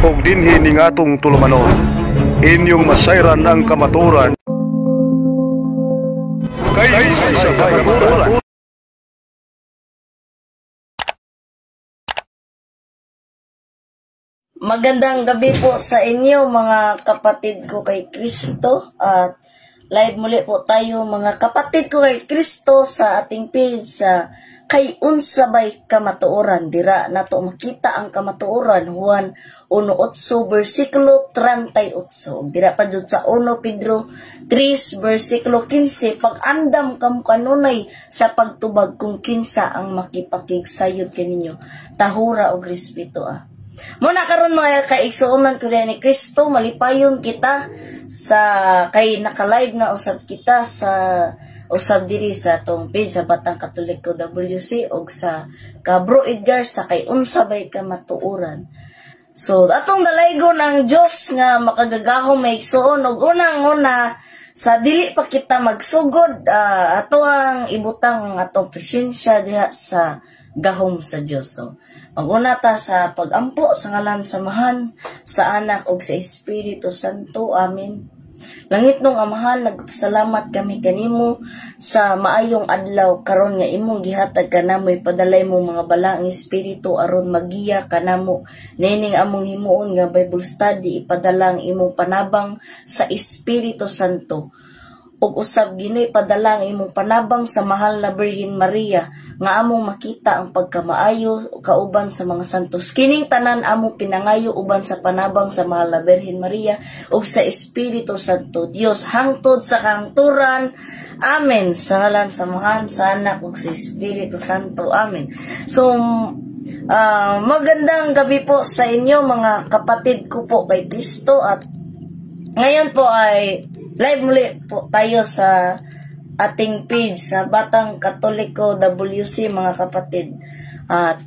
ug dinhi ning atong tulumanon. Inyong masayran ang kamatuoran kay sa kamatuoran. Magandang gabi po sa inyo mga kapatid ko kay Kristo, at live muli po tayo mga kapatid ko kay Kristo sa ating page sa Kay Unsabay Kamatuoran. Dira nato makita ang kamatuoran, Juan 1:8 versikulo 38. Dira pa jud sa 1 Pedro 3 versikulo 15, pag-andam kam kanunay sa pagtubag kung kinsa ang makipakigsayod kaninyo, tahura og respeto Muna karon mga kaigsuonan ko ni Kristo, malipayon kita sa kay naka-live na usab kita sa usab diri sa tong page sa Batang Katoliko WC og sa Kabro Edgar sa Kay Unsabay Kamatuoran. So atong dalaygon ang Dios nga makagagahom maigsuon, og unang-una sa dili pa kita magsugod, ato ang ibutang atong presensya diha sa gahom sa Dios. So maguna ta sa pagampo sa ngalan samahan sa Anak ug sa Espiritu Santo. Amen. Langit nung Amahan, nagpasalamat kami kanimo sa maayong adlaw karon nga imong gihatag kanamo, ipadalay mo mga balaang espiritu aron magiya kanamo nining among himuon nga Bible study, ipadala ang imong panabang sa Espiritu Santo. Ug usab Ginoo, ipadala ang imong panabang sa mahal na Birhen Maria nga among makita ang pagkamaayo kauban sa mga santos. Kining tanan among pinangayo uban sa panabang sa mahal na Birhen Maria ug sa Espiritu Santo Dios hangtod sa kahangturan. Amen. Sa ngalan samahan sa Anak ug sa Espiritu Santo. Amen. So magandang gabi po sa inyo mga kapatid ko po kay Kristo, at ngayon po ay live muli po tayo sa ating page sa Batang Katoliko WC mga kapatid. At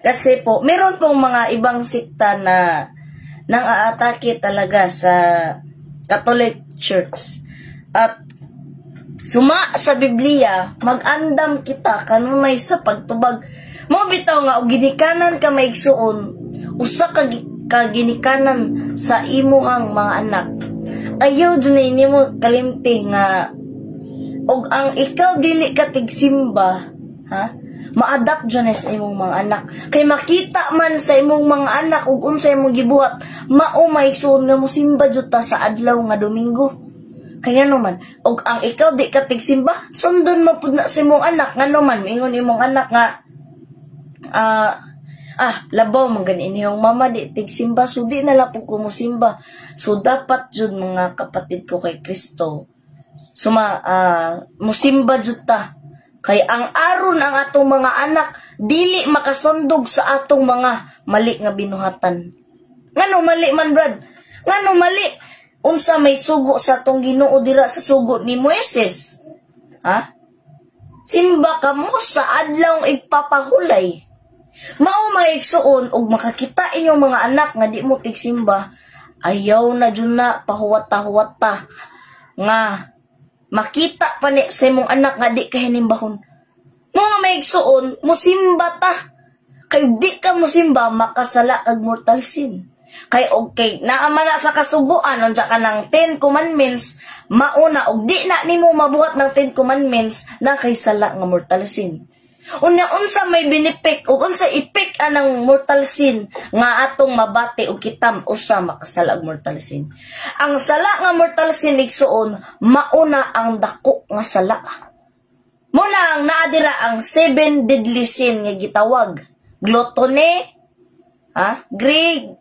kasi po meron pong mga ibang sikta na nang aatake talaga sa Catholic Church. At suma sa Biblia, mag-andam kita kanunay sa pagtubag. Mo bitaw nga og ginikanan ka maigsuon, usa ka ginikanan sa imuhang mga anak. Ayaw dun na inimo kalimti nga og ang ikaw dili ka tigsimba, ma-adapt dyan sa imong mga anak. Kay makita man sa imong mga anak ug unsay imong gibuhat, maumay suon nga mosimba jud ta sa adlaw nga Domingo. Kaya naman, og ang ikaw di ka tigsimba, sundon mo pud na sa imong anak. Ngano man mingon imong anak nga labaw man gani inyong mama di tigsimba, so di na lang po kumusimba. So dapat jud mga kapatid ko kay Kristo, musimba jud ta. Kay ang aron ang atong mga anak dili makasundog sa atong mga mali nga binuhatan. Ngano mali man, brad? Ngano mali? Unsa may sugo sa atong Ginoo dira sa sugo ni Moises? Simba kamo sa adlaw igpapahulay. Mao maigsuon og makakita inyong mga anak nga di mo tigsimba, ayaw na dyan na pahuwata-huwata nga makita pa ni sa imong anak nga di ka hinimbahon. Mga maigsuon, musimba ta. Kay di ka musimba, makasala kag mortal sin. Kay okay, naamana sa kasuguan, unsa ka ng 10 commandments, mauna og di na nimo mabuhat ng 10 commandments na kay sala nga mortal sin. Unsa may binipik ug unsa ipik anang mortal sin nga atong mabati og kitam usa makasala og mortal sin. Ang sala nga mortal sin igsuon, mauna ang dako nga sala. Muna ang naadira ang 7 deadly sin nga gitawag, gluttony, greed,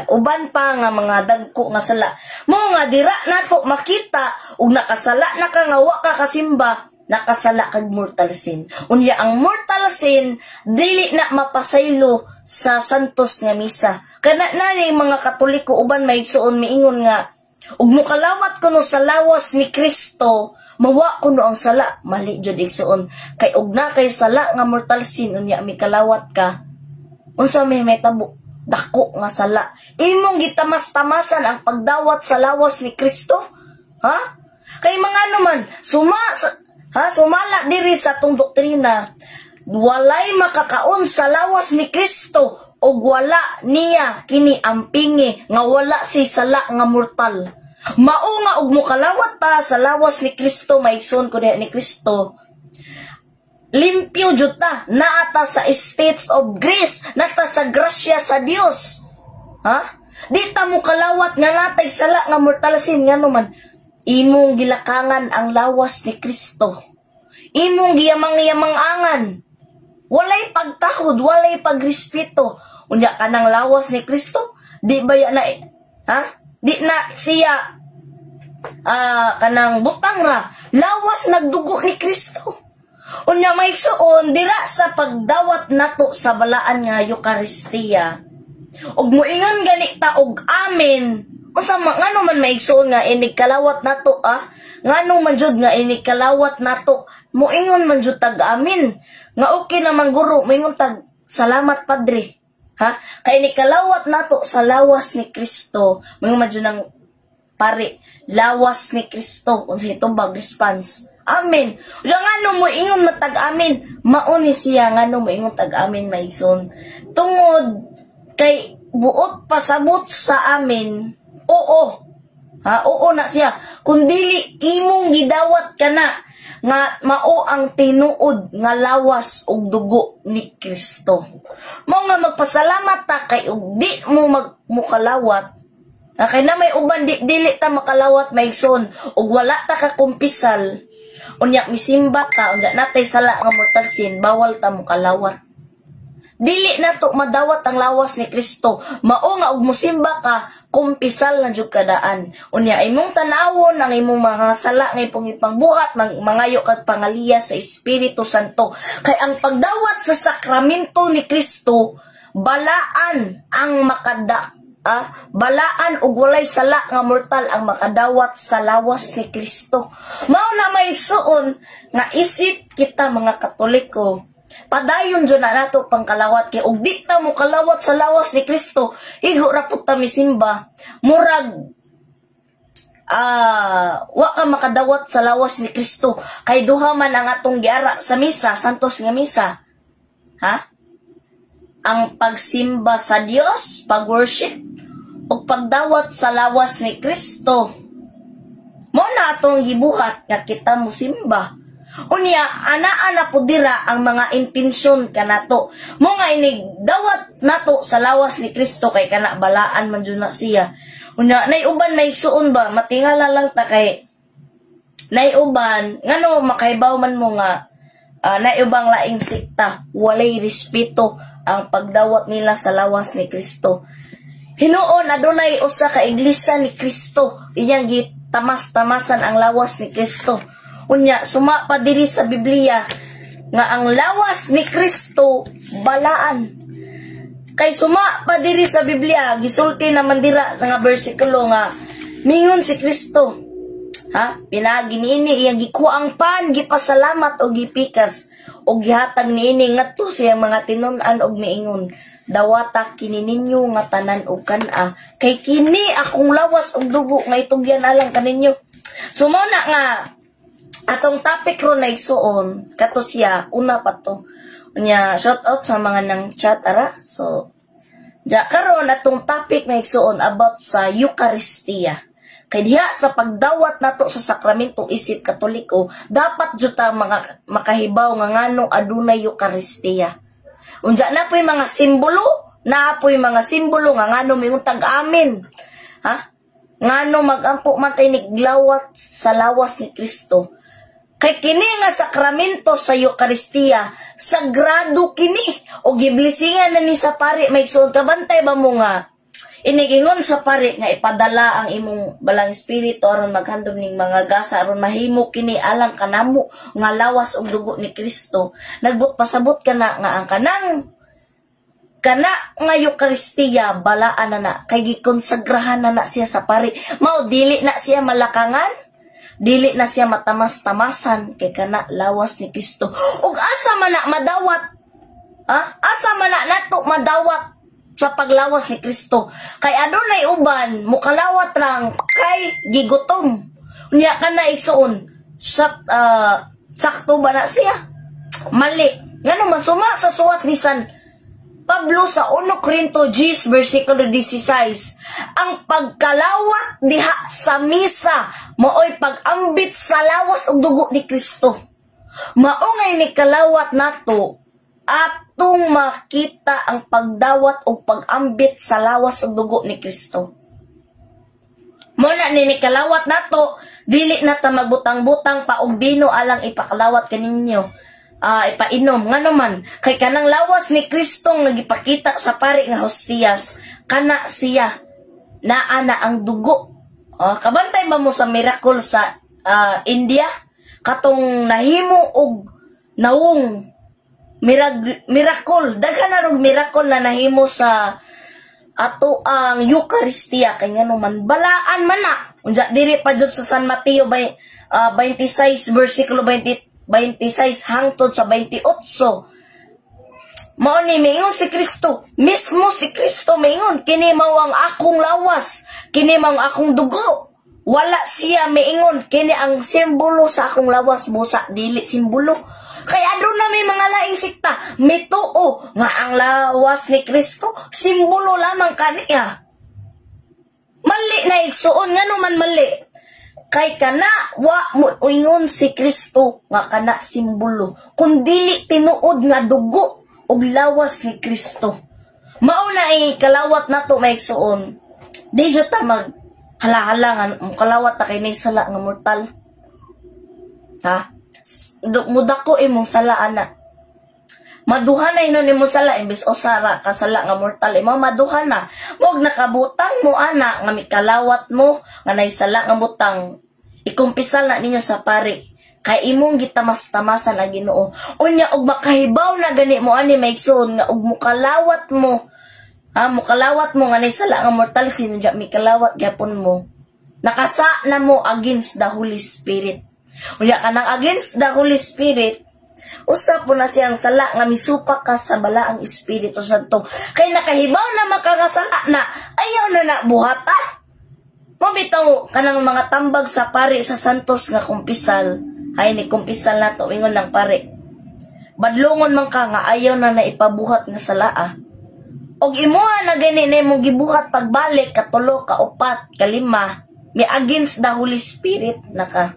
uban pa nga mga dagko nga sala. Mo nga dira nato makita ug nakasala na ka nga wa ka kasimba, nakasala kag mortal sin. Unya ang mortal sin dili na mapasaylo sa santos nga misa. Kana nani mga Katoliko uban maigsuon miingon nga ug mukalawat kuno sa lawas ni Kristo, mawa kuno ang sala. Mali jud igsuon. Kay ug na kay sala nga mortal sin unya mikalawat ka, unsa may tabo dako nga sala. Imong gitamas-tamasan ang pagdawat sa lawas ni Kristo? Kay mga naman sumala diri sa tong doktrina, walay makakaon sa lawas ni Kristo og wala niya kini ampingi nga wala si sala nga mortal. Mao nga og mukalawat ta sa lawas ni Kristo, maigsoon ko diha ni Kristo. Limpyo jud ta, naata sa states of grace, nata sa grasya sa Dios. Ha? Di ta mo kalawat nga natay sala nga mortal sin ngano man. Imong gilakangan ang lawas ni Kristo. Imong giyamang-yamangangan. Walay pagtahod, walay pagrespeto. Unya kanang lawas ni Kristo, di ba ya na ha? Di na siya kanang butang ra. Lawas nagdugo ni Kristo. Unya maigsuon dira sa pagdawat nato sa balaan nga Eucharistia. Og moingon gani ta og amen. Unsa ngano man maigsuon nga inig kalawat nato ngano man jud nga inig kalawat nato. Moingon man jud tag amen. Nga okay naman guro, moingon tag salamat Padre. Ha? Kay ni kalawat nato sa lawas ni Kristo. Mga madyo ng pare, lawas ni Kristo. Unsa itong bag response. Amen. Uya ngano mo ingon matag amen. Mauni siya ngano mo ingon tag amen maison. Tungod kay buot pasabot sa amen. Oo. Ha? Oo na siya. Kung dili imong gidawat kana nga mao ang tinuod nga lawas ug dugo ni Kristo. Mao nga magpasalamat ta kay ug di mo mukalawat. Kay na may uban dili ta makalawat maigsoon ug wala ta ka kumpisal. Unya misimba ta unya natay sala nga mortal sin bawal ta mukalawat. Dili nato madawat ang lawas ni Kristo. Mao nga og musimba ka kumpisal na jud kadaan. Unya imong tanawon ang imong mga sala nga ipong ipangbuhat mangayo kag pangaliya sa Espiritu Santo. Kay ang pagdawat sa sakramento ni Kristo balaan ang balaan ug walay sala nga mortal ang makadawat sa lawas ni Kristo. Mao na may suon nga isip kita mga Katoliko. Padayon dyan na nato pangkalawat kay ug di ta mo kalawat sa lawas ni Kristo, igo ra pud ta misimba. Murag wa ka makadawat sa lawas ni Kristo kay duha man ang atong giara sa misa, santos nga misa. Ha? Ang pagsimba sa Dios, pag-worship ug pagdawat sa lawas ni Kristo. Mo na atong gibuhat nga kita mo simba. Unya, ana-ana po dira ang mga intensyon kanato. Mo nga inig dawat nato sa lawas ni Kristo kay kana balaan man jud na siya. Unya, nay uban maigsuon ba? Matingala lang ta kay nay uban ngano makahibaw man mo nga nay ubang laing sikta, walay respeto ang pagdawat nila sa lawas ni Kristo. Hinuon adunay usa ka iglesia ni Kristo, iyang gitamas-tamasan ang lawas ni Kristo. Unya, suma pa diri sa Biblia nga ang lawas ni Kristo balaan. Kay suma pa diri sa Biblia, gisulti naman dira nga bersikulo nga mingon si Kristo. Ha? Pinagi niini iyang gikuang pan, gipasalamat o gipikas o gihatag niini ngadto sa mga tinun-an og miingon. Dawata kini ninyo nga tanan og kana kay kini akong lawas og dugo nga itugyan alang kaninyo. Sumuna nga atong topic ron na igsuon, kato siya, una pa to. Unya, shout out sa mga nang chat, ara. So, karon atong topic na igsuon about sa Eucharistia. Kay diha sa pagdawat nato sa sakramento isip Katoliko, dapat jud ta makahibaw nga ngano adunay Eucharistia. Unya na po'y mga simbolo, na po'y mga simbolo nga ngano mingon tag-amin. Ha? Ngano magampo man tay niglawat sa lawas ni Kristo. Kay kini nga sakramento sa Eucharistia, sagrado kini o giblisingan na ni sa pare maigsoon kabantay ba mo nga inigingon sa pare nga ipadala ang imong balang espiritu aron maghandom ning mga gasa aron mahimo kini alang kanamo nga lawas og dugo ni Kristo. Nagbut pasabot kana nga ang kana nga Eucharistia balaan na kay gikonsagrahan na siya sa pare. Mao dili na siya malakangan. Dili na siya matamas-tamasan kay kana lawas ni Kristo. Ug asa man na madawat? Asa man na nato madawat sa paglawas ni Kristo? Kay adunay uban mukalawat lang kay gigutom. Unya kana igsuon. Sakto ba na siya? Mali. Ngano man suma sa suwat ni San Pablo sa 1 Corinto 10 versikulo 16, ang pagkalawat diha sa misa maoy pag-ambit sa lawas ug dugo ni Kristo. Maungay ni kalawat nato atong makita ang pagdawat o pag-ambit sa lawas ug dugo ni Kristo. Muna ni kalawat nato, dili na ta magbutang-butang pa og bino alang ipakalawat kaninyo. Ipainom nga naman kay kanang lawas ni Kristong nagipakita sa pari nga hostiyas, kana siya naa na ang dugo. Kabantay ba mo sa miracle sa India katong nahimo og nawong miracle, daghan na rog miracle na nahimo sa ato ang Eucharistia kay ngano man balaan man na unja diri pa jud sa San Mateo 26 versikulo 26 hangtod sa 28. Mao ni mingon si Kristo, mismo si Kristo mingon, kini mao ang akong lawas, kini mao ang akong dugo. Wala siya miingon, kini ang simbolo sa akong lawas, busa dili simbolo. Kaya doon na may mga laing sikta, mituo nga ang lawas ni Kristo, simbolo lamang kaniya. Mali na igsuon, nga naman mali. Kay kana, wa mo ingon si Kristo nga kana simbolo, kundili tinuod nga dugo ug lawas ni Kristo. Mao na kalawat nato may igsuon. Di jud ta mag hala-hala nga kalawat ta kay nay sala nga mortal. Mudako imong sala ana. Maduha na inon imong sala imbes osara ka sala nga mortal imo maduha na. Wag nakabutang mo ana nga mikalawat mo nga nay sala nga butang. Ikumpisal na ninyo sa pari kay imong gitamas-tamasan ang Ginoo. Unya og makahibaw na gani mo ani maigsoon nga og mukalawat mo. Mukalawat mo nga nay sala nga mortal sinja mikalawat gyapon mo. Nakasa na mo against the Holy Spirit. Unya kanang against the Holy Spirit, usap po na siyang sala nga misupak ka sa balaang Espiritu Santo. Kay nakahibaw na makagasala na, ayaw na buhata. Mabitaw kanang mga tambag sa pari sa Santos nga kumpisal. Ay ni kumpisal na to, ingon ng pari. Badlungon man ka nga ayaw na naipabuhat nga salaa. Og imuha na gani na imong gibuhat pagbalik, katulo, kaupat, kalima, may against the Holy Spirit na ka.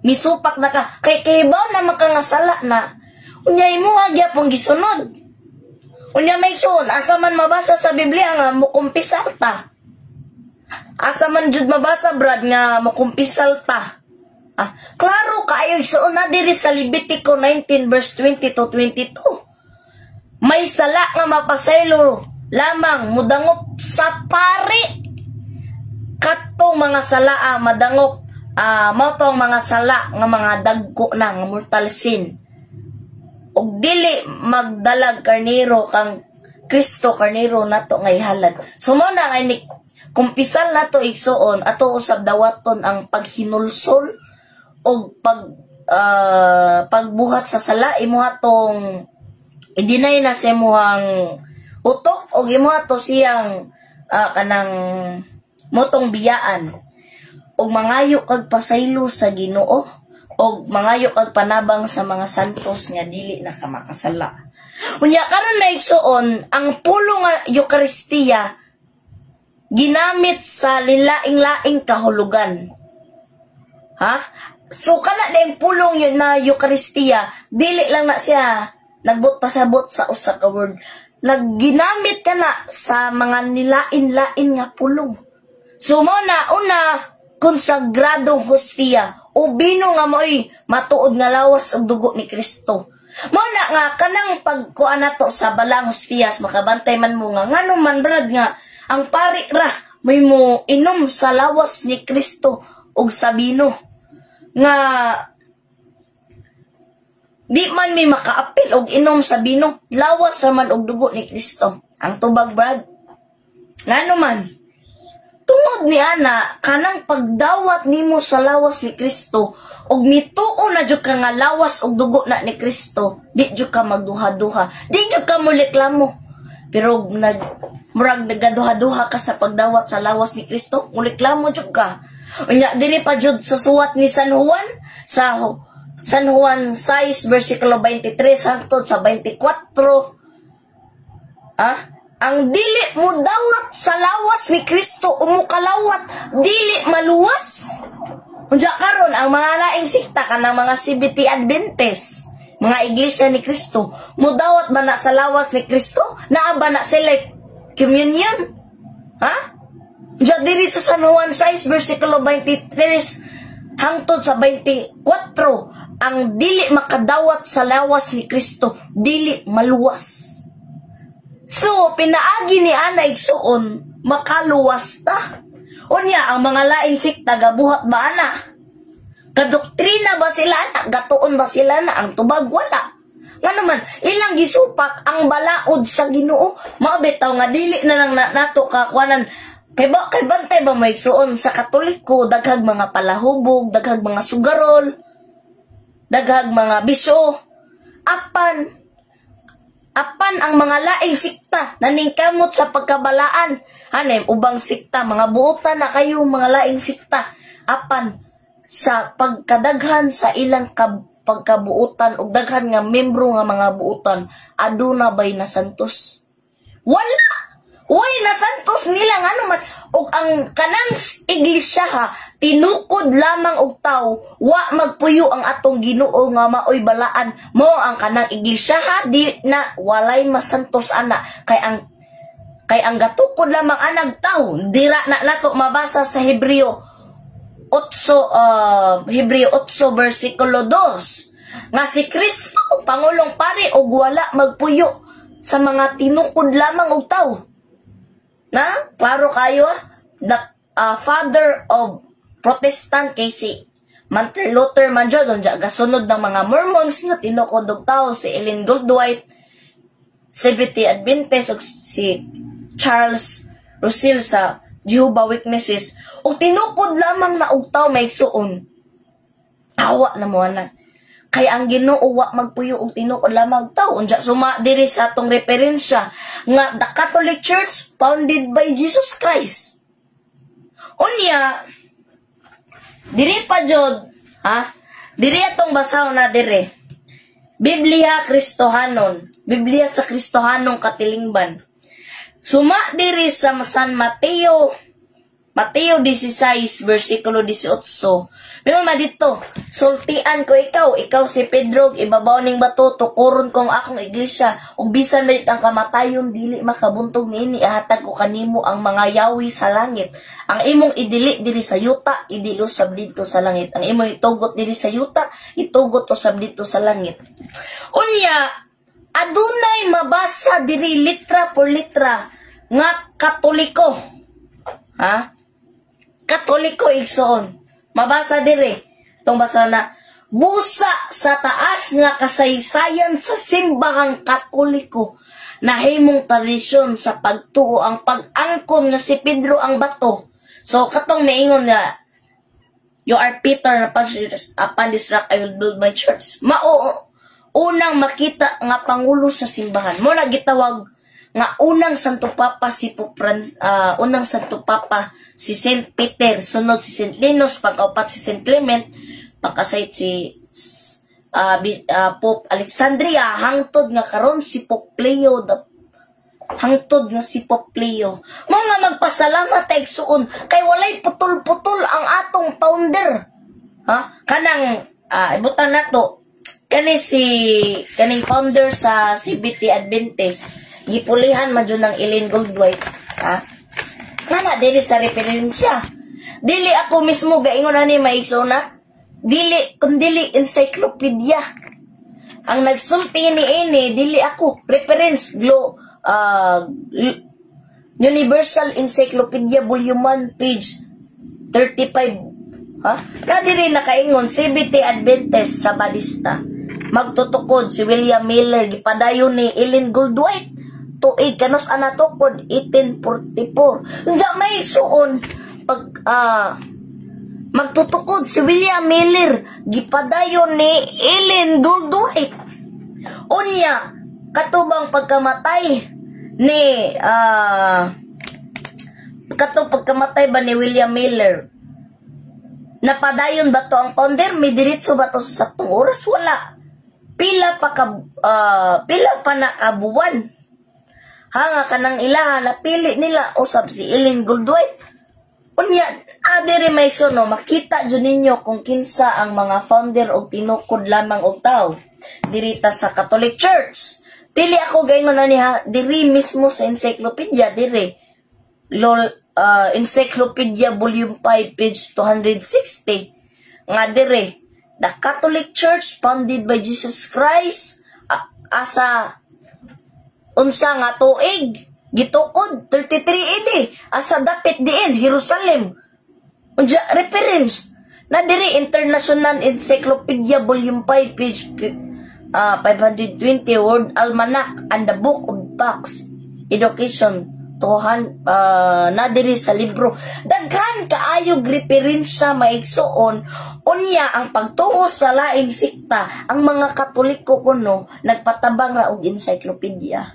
Misupak na ka. Kay kahibaw na makangasala na. Unya imuha gyapon gisunod. Unya may suon, asa man mabasa sa Biblia nga mukumpisal ta. Asa man jud mabasa brad nga mukumpisal ta. Klaro kaayo igsuon na diri sa Levitico 19 verse 20 to 22. May sala nga mapasaylo lamang mudangop sa pari. Katong mga sala madangop mao tong mga sala nga mga dagko na nga mortal sin. Og dili magdalag karnero kang Kristo karnero nato nga ihalad. So mo na kay ni kumpisal nato igsuon ato usab dawaton ang paghinulsol og pagbuhat sa sala imuha tong i-deny na sa imuhang utok og imuha to siyang kanang motong biyaan og mangayo kag pasaylo sa Ginoo og mangayo kag panabang sa mga santos nga dili na ka makasala. Unya karon na igsuon ang pulo nga Eucharistia ginamit sa lilaing-laing kahulugan. So kana dayang pulong yun na Eucharistia, dili lang na siya nagbot pasabot sa usa ka word. Nagginamit ka na sa mga nilain-lain nga pulong. So mo na una konsagradong hostia o bino nga mo'y matuod nga lawas og dugo ni Kristo. Mo na nga kanang pagkuan nato sa balang hostias makabantay man mo nga ngano man brad nga ang pari ra may mo inom sa lawas ni Kristo og sa bino nga di man may makaapil og inom sa bino lawas man og dugo ni Kristo. Ang tubag brad ngano man tungod ni ana kanang pagdawat nimo sa lawas ni Kristo og mituo na jud ka nga lawas og dugo na ni Kristo, di jud ka magduha-duha, di jud ka muliklamo. Pero murag nagaduha-duha ka sa pagdawat sa lawas ni Kristo, muliklamo jud ka. Unya diri pa jud sa suwat ni San Juan sa San Juan 6 versikulo 23 hangtod sa 24 Ang dili mo dawat sa lawas ni Kristo o mukalawat, dili maluwas. Unja karon ang mga laing sikta kanang mga CBT Adventist, mga iglesia ni Kristo, mudawat ba na sa lawas ni Kristo? Naa ba na sila communion? Diya diri sa San Juan 6, versikulo 23 hangtod sa 24, ang dili makadawat sa lawas ni Kristo, dili maluwas. So, pinaagi ni Ana igsuon, makaluwas ta. Unya, ang mga laing sikta, gabuhat ba ana? Kadoktrina ba sila na? Gatuon ba sila na? Ang tubag wala. Nga naman, ilang gisupak ang balaod sa Ginoo. Mabitaw nga dili na lang nato kakwanan. Kay bantay ba may igsuon sa Katoliko, daghag mga palahubog, daghag mga sugarol, daghag mga bisyo. Apan ang mga laing sikta naningkamot sa pagkabalaan. Hanem, ubang sikta, mga buotan na kayo mga laing sikta. Apan sa pagkadaghan sa ilang pagkabuutan o daghan nga membro nga mga buutan, aduna bay na santos? Wala! Uy, na santos nila nga naman. O ang kanang iglesia ha, tinukod lamang og tao, wa magpuyo ang atong Ginoo nga maoy balaan. Mo ang kanang iglesia ha, di na walay masantos ana. Kay ang gatukod lamang anag tao, dira na nato mabasa sa Hebreo 8 versikulo 2. Nga si Kristo, Pangulong Pari, og wala magpuyo sa mga tinukod lamang og tao. Na, klaro kayo the father of Protestant kay si Martin Luther man dyan, gasunod ng mga Mormons na tinukod og tao, si Ellen Goldwhite, CBT Adventist, o si Charles Russell sa Jehovah Witnesses, o tinukod lamang na og tao may suon. Awa na mo na. Kaya ang Ginoo wa magpuyo og tinukod lamang tao. Unja suma diri sa atong referensya nga the Catholic Church founded by Jesus Christ. Unya diri pa jud diri atong basaw na diri. Biblia Kristohanon, Biblia sa Kristohanong katilingban. Suma diri sa San Mateo 16 versikulo 18. Pero dito, sultian ko ikaw si Pedro, ibabaw ning bato, tukuron kong akong iglesia, ug bisan may ang kamatayon, dili makabuntog niini, ihatag ko kanimo ang mga yawi sa langit. Ang imong idili diri sa yuta, idilo sabdito sa langit. Ang imong itugot diri sa yuta, itugot to sabdito sa langit. Unya, adunay mabasa diri litra por litra nga Katoliko. Katoliko igsoon. Mabasa dire, itong basa na, busa sa taas nga kasaysayan sa simbahang Katoliko, na himong tradisyon sa pagtuo ang pag-angkon nga si Pedro ang bato. So, katong maingon na, you are Peter, upon this rock I will build my church. Unang makita nga pangulo sa simbahan. Mo na gitawag nga unang Santo Papa si Saint Peter, sunod si Saint Linus, pag-aupat si Saint Clement, pagkasait si Pope Alexandria, hangtod nga karon si Pope Leo, mo nga magpasalamat ta igsuon kay walay putol-putol ang atong founder. Kanang ibutan nato kaning founder sa CBT Adventist, gipulihan man jud ng Ellen Goldwhite. Nana dili sa referensya. Dili ako mismo gaingon ani maigsona. Dili encyclopedia. Ang nagsulti ini dili ako reference Universal Encyclopedia Volume 1 page 35. Na diri nakaingon CBT Adventist sa Badista. Magtutukod si William Miller, gipadayon ni Ellen Goldwhite. Tuig kanos anatukod 1844. Unja may suon pag magtutukod si William Miller, gipadayon ni Ellen Goldwhite. Unya katubang pagkamatay ni pagkamatay ba ni William Miller, napadayon ba to ang founder? May diretso ba to sa saktong oras? Wala. Pila pa na kabuwan. Nga kanang ilaha napili nila usab si Ellen Goldwhite. Unya adiri maikso no makita jud ninyo kung kinsa ang mga founder og tinukod lamang og tao dirita sa Catholic Church. Dili ako gayon na niya diri mismo sa encyclopedia diri. Encyclopedia volume 5 page 260 nga diri the Catholic Church founded by Jesus Christ asa unsa nga tuig gitukod 33 AD asa dapit diin Jerusalem. Unja reference na diri International Encyclopedia volume 5 page 520 World Almanac and the Book of Facts Education na diri sa libro. Daghan kaayog referensya maigsuon unya ang pagtuo sa laing sikta ang mga Katoliko kuno nagpatabang ra og encyclopedia.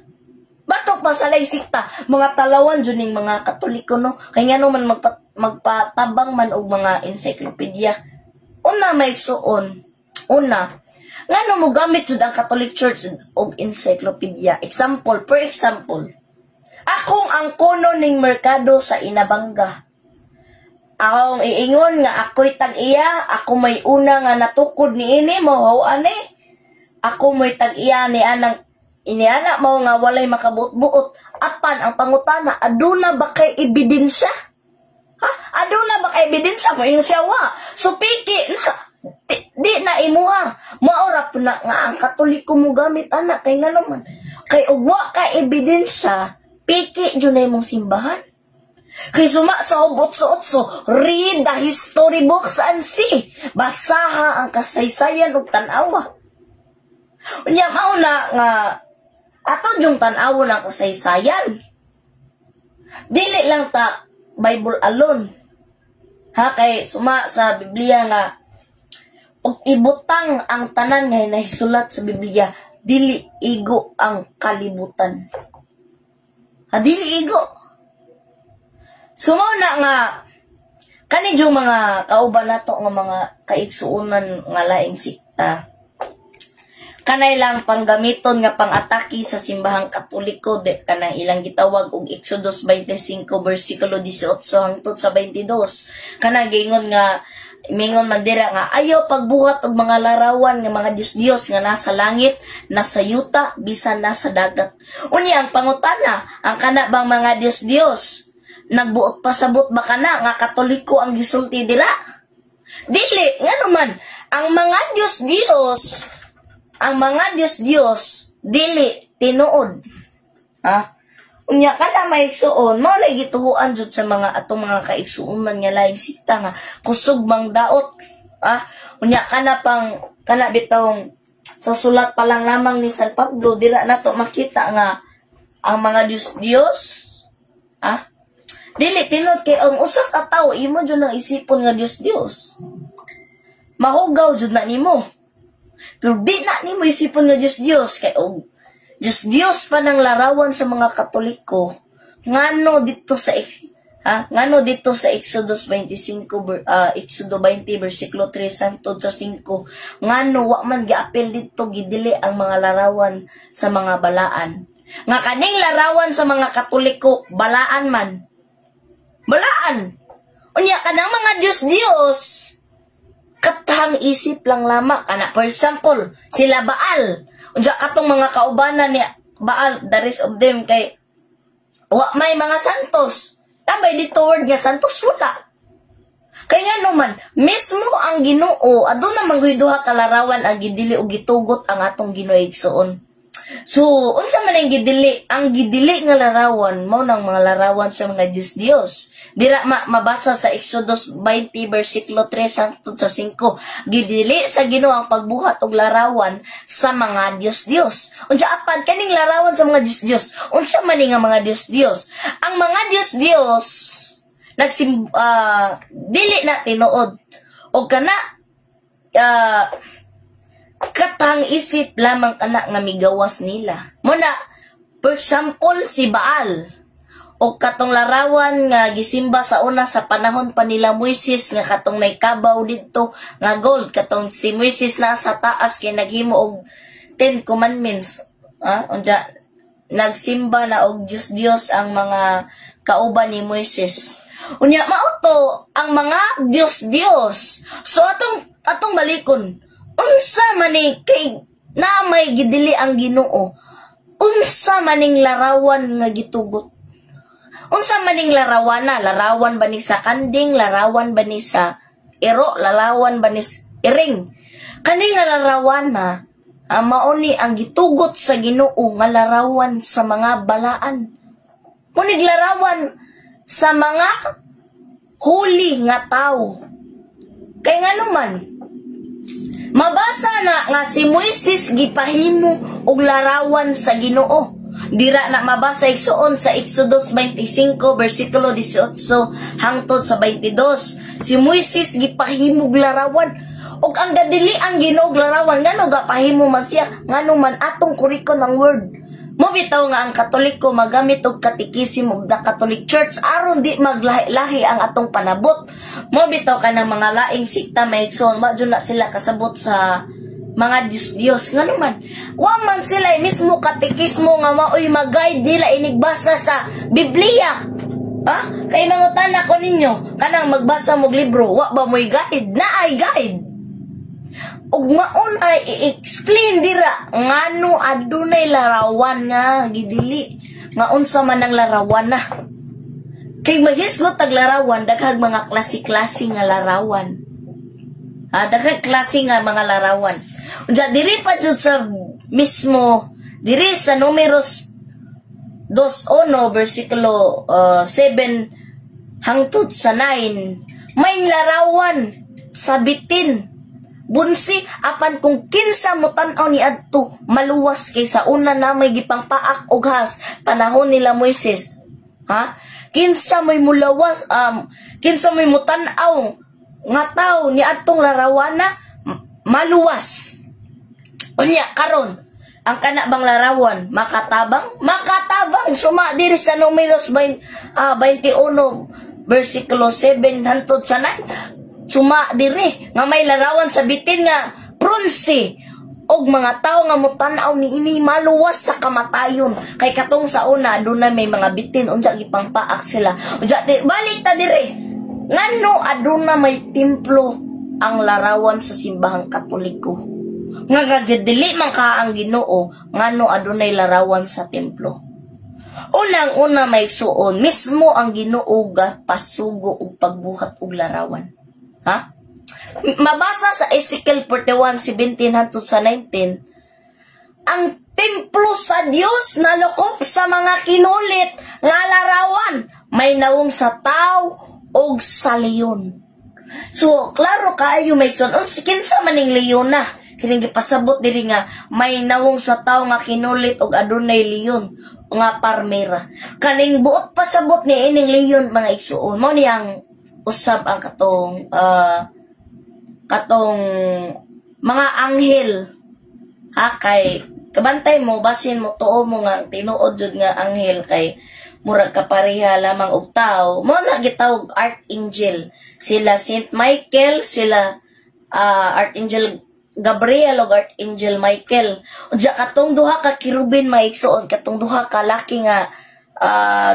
Batok pa sa laing sikta mga talawan jud ning mga Katoliko no kay ngano man magpatabang man og mga encyclopedia. Una maigsuon ngano mo gamit jud ang Catholic Church og encyclopedia. For example, akong ang kono ning merkado sa Inabanga. Akong iingon nga ako'y tag-iya, ako may una nga natukod ni ini mo ani. Ako may tag-iya ni anang iniana mo nga walay makabuot-buot. Apan ang pangutana, aduna ba kay ebidensya? Aduna ba kay ebidensya mo yung siyawa? So piki na di na imuha. Maura po na nga ang Katoliko mo gamit anak kay nga naman. Kay uwa ka ebidensya, piki dyan na mong simbahan. Kay suma sa hugotso-otso, read the history books and see. Basaha ang kasaysayan ug tanawa. Unya mauna nga ato yung tanawa ng kasaysayan. Dili lang ta Bible alone. Kay suma sa Biblia nga ug ibutang ang tanan nga nahisulat sa Biblia, dili igo ang kalibutan. Dili igo. Sumaw na nga kani yung mga kauban nato nga mga kaigsuonan nga laing sikta. Kanay lang panggamiton nga pang-atake sa simbahang Katoliko de kanang ilang gitawag og Exodus 25 bersikulo 18 hangtod sa 22. Kanang gingon nga mingon man dira nga ayaw pagbuhat og mga larawan nga mga Dios nga nasa langit, nasa yuta, bisan nasa dagat. Unya ang pangutana, ang kana bang mga Dios nagbuot pasabot ba kana nga Katoliko ang gisulti dira? Dili, ngano man ang mga Dios dili tinuod. Unya kada maigsuon mo lay gituhuan jud sa mga atong mga kaigsuonan nga laing sikta nga kusog mang daot. Unya kana bitong sa sulat pa lang lamang ni San Pablo dira nato makita nga ang mga Dios dili tinod kay ang usa ka tawo imo jud nang isipon nga Dios. Mahugaw jud na nimo. Pero di na nimo isipon nga Dios kay og Diyos pa ng larawan sa mga Katoliko. Ngano dito sa Exodus 25 Exodo 20 bersikulo 3 hangtod sa 5. Ngano wa man giapil dito gidili ang mga larawan sa mga balaan. Nga kaning larawan sa mga Katoliko balaan man. Balaan. Unya kanang mga Diyos katang isip lang lama kana. For example, sila Baal. Unya katong mga kaubanan ni Baal, the rest of them kay wa may mga santos. Tabay dito word nga santos wala. Kay nga naman, mismo ang Ginoo aduna man gyud duha ka larawan ang gidili og gitugot ang atong Ginoo igsoon. So, unsa man ang gidili? Ang gidili nga larawan mao nang mga larawan sa mga Dios. Dira mabasa sa Exodus 20 bersikulo 3 hangtod sa 5. Gidili sa Ginoo ang pagbuhat og larawan sa mga Dios. Unsa apan kaning larawan sa mga Dios? Unsa man nga mga Dios? Ang mga Dios dili na tinuod. O kana katang isip lamang kana nga migawas nila. Muna, for example, si Baal o katong larawan nga gisimba sa una sa panahon pa nila Moises nga katong naikabaw dito nga gold katong si Moises na sa taas kay naghimo og 10 commandments. Unja nagsimba na og Diyos ang mga kauban ni Moises. Unya mauto ang mga Diyos. So atong balikon. Unsa maning kay na may gidili ang Ginoo? Unsa maning larawan nga gitugot? Unsa maning larawana? Larawan ba ni sa kanding? Larawan ba ni sa iro? Larawan ba ni iring? Kani nga larawan na mauni ang gitugot sa Ginoo nga larawan sa mga balaan. Munig larawan sa mga huli nga tao. Kay nga naman, mabasa na nga si Moises gipahimo og larawan sa Ginoo. Dira na mabasa igsuon sa Exodus 25 versikulo 18 hangtod sa 22. Si Moises gipahimo og larawan. Og ang gadili ang Ginoo og larawan ngano gapahimo man siya ngano man atong kurikon ang word. Mo bitaw nga ang Katoliko magamit og katikisim og the Catholic Church aron di maglahi-lahi ang atong panabot. Mo bitaw ka ng mga laing sikta maigsoon, madyo na sila kasabot sa mga Diyos. Nga naman, wa man sila mismo katikismo nga maoy mag-guide nila inigbasa sa Biblia. Ha? Kay mangutan ako ninyo, kanang magbasa mog libro, wa ba mo'y guide? Na ay guide. Og maon ay i-explain dira ngano adunay larawan nga gidili nga unsa man ang larawan na. Kay mahisgot tag larawan daghang mga klase-klase nga larawan. Daghang klase nga mga larawan. Unya diri pa jud sa mismo diri sa Numeros 2:1 versikulo 7 hangtod sa 9 may larawan sa bitin. Bunsi apan kung kinsa mo tan-aw ni adto maluwas kaysa una na may gipangpaak og has panahon nila Moises. Ha? Kinsa may mulawas kinsa may mutan-aw nga tawo ni adtong larawana maluwas. Unya karon ang kana bang larawan makatabang suma diri sa Numeros 21 versikulo 7 hangtod sa 9. Suma dire nga may larawan sa bitin nga pronsi og mga tao nga mutanaw ni ini maluwas sa kamatayon. Kay katong sa una aduna may mga bitin unsa gipangpaak sila. Unsa balik ta dire. Ngano aduna may templo ang larawan sa simbahang Katoliko. Nga gagdili man ka ang Ginoo ngano adunay larawan sa templo. Unang-una may suon mismo ang Ginoo pasugo og pagbuhat og larawan. Ha? Mabasa sa Ezekiel 41:17 hangtod sa 19, ang templo sa Dios nalukop sa mga kinulit nga larawan, may nawong sa tao og sa leon. So, klaro kaayo may son, kinsa maning leon na? Kining gipasabot diri nga may nawong sa tao nga kinulit og adunay leon nga parmera. Kaning buot pasabot ni ining leon mga igsuon, mao niyang usab ang katong mga anghel. Ha, kay kabantay mo basin mo tuo mo nga tinuod jud nga anghel kay murag kapareha lamang og tao. Mo na gitawag archangel. Sila Saint Michael, sila Archangel Gabriel o Archangel Michael. Unya katong duha ka kirubin maigsuon, katong duha ka laki nga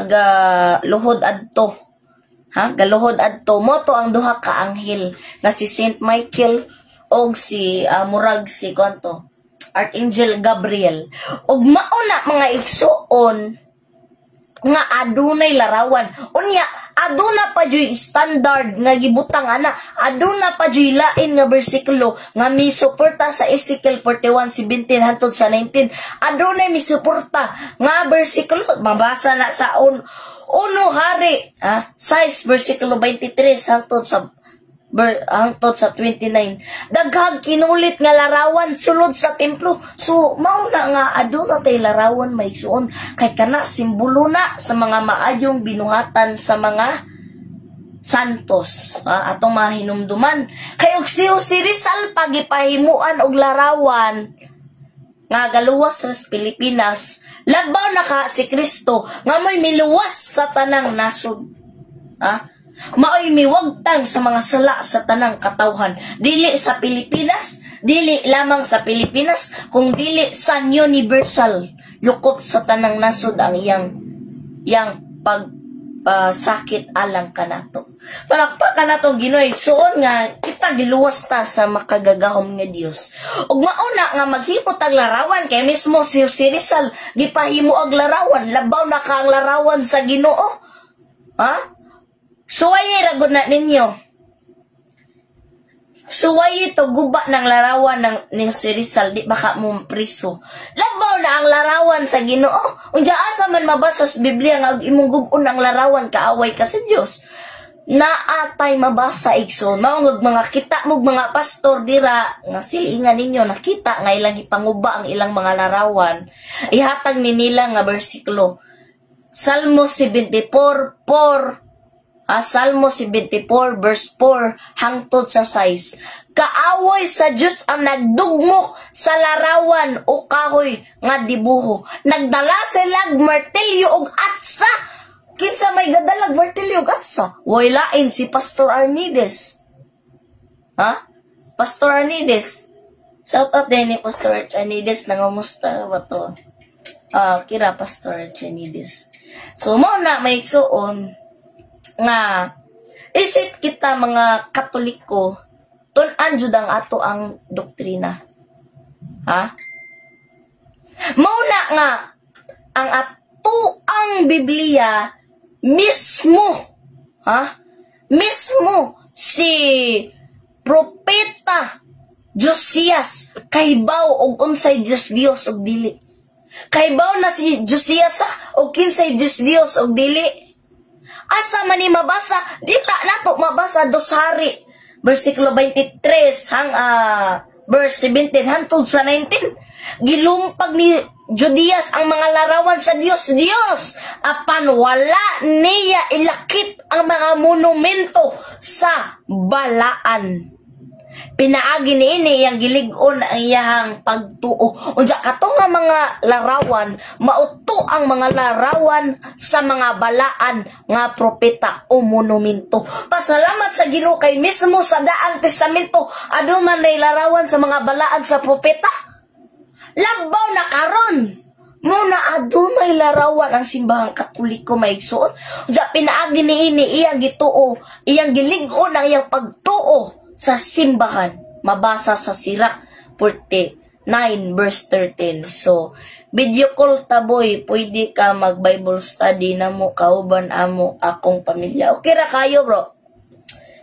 galuhod adto. Ha, galuhod adto mo to ang duha ka anghel na si Saint Michael og si murag si kanto Archangel Gabriel. Og mauna mga igsuon nga adunay larawan. Unya aduna pa joy standard nga gibutang ana. Aduna pa joy lain nga bersikulo nga misuporta sa Ezekiel 41:17 hangtod sa 19. Adunay misuporta nga bersikulo mabasa na sa Uno Hari 6 versikulo 23 hangtod sa 29. Daghang kinulit nga larawan sulod sa templo. So mao na nga aduna tay larawan maigsuon kay kana simbolo na sa mga maayong binuhatan sa mga santos. Atong mga hinumduman. Kay og si Rizal pagipahimuan og larawan nga galuwas sa Pilipinas, labaw na ka si Kristo nga may miluwas sa tanang nasod. Maoy miwagtang sa mga sala sa tanang katawhan. Dili sa Pilipinas, dili lamang sa Pilipinas, kung dili sa universal. yukop sa tanang nasod ang iyang sakit alang kanato. Palakpakan nato Ginoo, igsuon nga kita giluwas ta sa makagagahom nga Dios. Ug mauna nga maghimot ang larawan kay mismo si Rizal gipahimo ang larawan, labaw na ka ang larawan sa Ginoo. Ha? Suwaye ra gud na ninyo. Suwaye to guba ng larawan ni si Rizal, di baka mo priso. Labaw na ang larawan sa Ginoo. Unja asa man mabasa sa Biblia nga imong gub-on ang larawan kaaway ka sa Dios. Naatay mabasa igsoon. Mao mga kita mo mga pastor dira nga silingan ninyo nakita nga ilang ipanguba ang ilang mga larawan. Ihatag ni nila nga bersikulo. Salmo 74:4. Salmo 74 verse 4 hangtod sa 6. Kaaway sa Dios ang nagdugmok sa larawan o kahoy nga dibuho. Nagdala sila martilyo og atsa. Kinsa may gadalag martilyo og atsa? Way lain si Pastor Arnides. Ha? Pastor Arnides. Shout out din ni Pastor Arnides, nangamusta ba to? Kira Pastor Arnides. So mo na may suon nga isip kita mga Katoliko tun-an jud ang ato ang doktrina. Ha? Mauna nga ang ato ang Biblia mismo, ha? Mismo si propeta Josias kaybaw og unsay Dios og dili. Kaybaw na si Josias og kinsay Dios og dili. Asa man ni mabasa, dita nato mabasa dos Hari, versikulo 23 verse 17 hangtod sa 19. Gilumpag ni Jodias ang mga larawan sa Dios. Apan wala niya ilakip ang mga monumento sa balaan. Pinaagi niini iyang gilig-on ang iyang pagtuo. Unsa kato nga mga larawan, mauto ang mga larawan sa mga balaan nga propeta o monumento. Pasalamat sa Ginoo kay mismo sa Daang Testamento aduman nay larawan sa mga balaan sa propeta. Labaw na karon. Muna adunay larawan ang simbahang Katoliko maigsoon. Unsa pinaagi niini iyang gituo, iyang gilig-on ang iyang pagtuo sa simbahan, mabasa sa Sirach 49 verse 13. So, video call taboy, pwede ka mag-Bible study na mo, kauban amo akong pamilya. Okay ra kayo bro?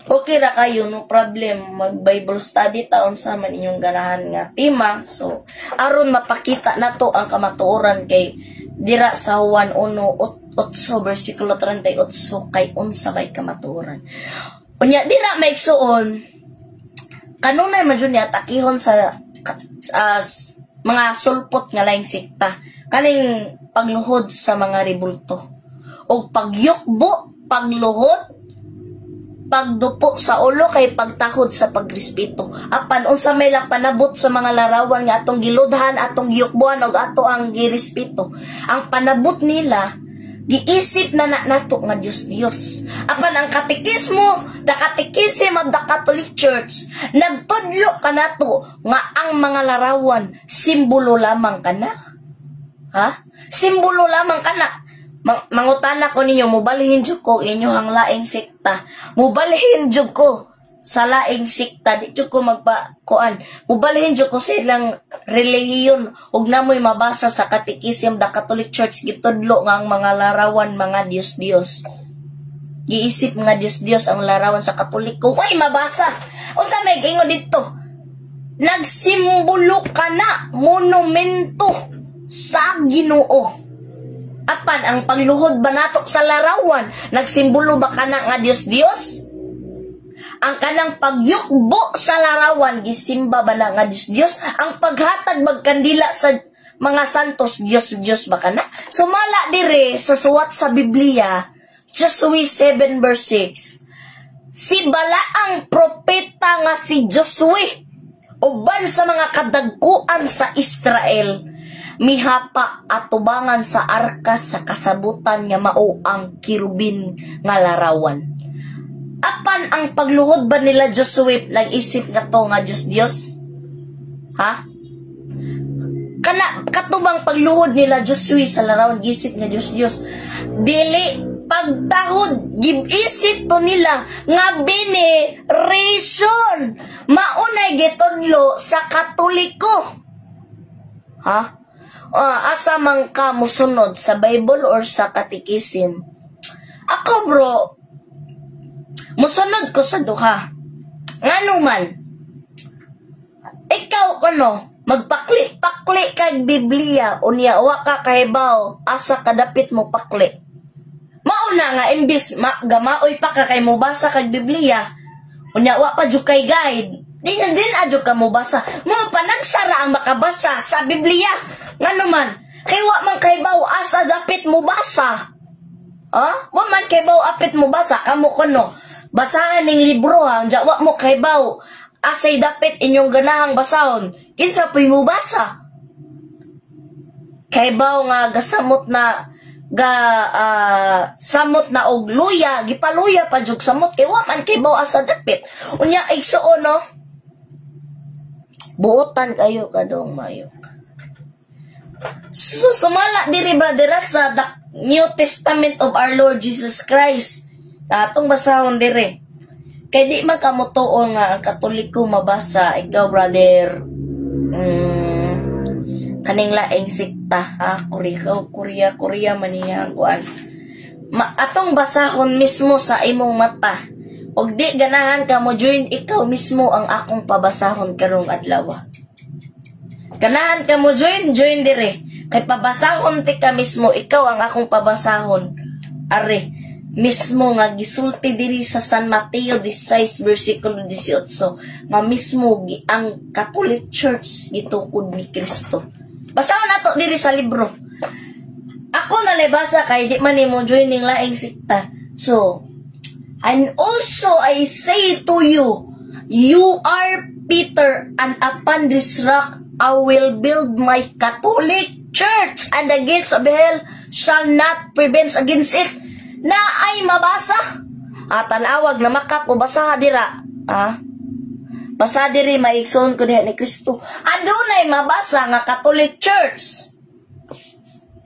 Okay ra kayo, no problem. Mag-Bible study taon sa man inyong ganahan nga tema. So, aron mapakita na to ang kamatuoran kay dira sa Juan 1:8 versikulo 38 kay unsa may kamatuoran. Unya dira maigsuon kanunay man jud ni atakihon sa mga sulpot nga laing sikta kaning pagluhod sa mga rebulto o pagyukbo, pagluhod, pagdupo sa ulo kay pagtakod sa pagrespeto. Apan unsa may lang panabot sa mga larawan nga atong giludhan, atong giyukbuan og ato ang girespeto. Ang panabot nila giisip na nato nga Dios. Apan ang katekismo, the Catechism of the Catholic Church, nagtudlo kanato nga ang mga larawan simbolo lamang kana. Ha? Simbolo lamang kana. Mangutana ko ninyo, mubalhin jud ko inyong laing sekta. Mubalhin jud ko sa laing sikta, di ko magpakuan. Mubalhin jud ko sa ilang relihiyon ug namoy mabasa sa Catechism the Catholic Church gitudlo nga ang mga larawan mga Dios. Giisip nga Dios ang larawan sa Katoliko. Way mabasa. Unsa may gingon dito? Nagsimbolo kana monumento sa Ginoo. Apan ang pagluhod ba nato sa larawan, nagsimbolo ba kana nga Dios? Ang kanang pagyukbo sa larawan, gisimba ba na nga Dios? Ang paghatag magkandila sa mga santos, Dios ba kana? Sumala dire sa suwat sa Biblia, Joshua 7 verse 6. Si Balaang propeta nga si Joshua, uban sa mga kadagkuan sa Israel, mihapa atubangan sa arka sa kasabutan nga mao ang kirubin nga larawan. Apan ang pagluhod ba nila Joshua nag-isip nga to nga Dios? Ha? kana katubang pagluhod nila Diyos sa larawan gisip nga Diyos dili pagtahod gib-isip to nila nga veneration maunay gitudlo sa Katoliko. Ha? Asa man ka musunod sa Bible or sa Catechism? Ako bro, musunod ko sa duha. Ngano man, ikaw magpakli kag Biblia unya wa ka kahibaw asa kadapit mo pakli. Mauna nga imbis gamaoy pa ka kay mo basa kag Biblia unya wa pa jud kay guide. Di na din adyo ka mo basa. Mo pa nagsara ang makabasa sa Biblia. Ngano man, kay wa man kahibaw asa dapit mo basa. Wa man kahibaw apit mo basa kamo kuno. Basahan ning libro ha, wa mo kahibaw asay dapit inyong ganahang basahon. Kinsa po'y mo basa? Kahibaw nga gasamot na samot na og luya, gipaluya pa jug samot kay wa man kahibaw asa dapit. Unya igsuon no. Buotan kayo kadong mayo. So sumala diri brother sa the New Testament of our Lord Jesus Christ. Atong basahon dire. Kay di man kamo tuon nga ang Katoliko mabasa ikaw brother. Kaning laing sikta Korea man niya ang kuan. Atong basahon mismo sa imong mata. Og di ganahan ka mo join ikaw mismo ang akong pabasahon karong adlaw. Ganahan ka mo join dire. Kay pabasahon ti ka mismo ikaw ang akong pabasahon. Are mismo nga gisulti diri sa San Mateo 16 versikulo 18 nga mismo ang Catholic Church gitukod ni Kristo. Basahon nato diri sa libro. Ako nalibasa kay di man nimo join ning laing sikta. So, and also I say to you, you are Peter, and upon this rock I will build my Catholic Church, and the gates of hell shall not prevail against it. Na ay mabasa. Tanawag na makako basaha dira. Basa diri maigsoon ko diha ni Kristo. Adunay mabasa nga Catholic Church.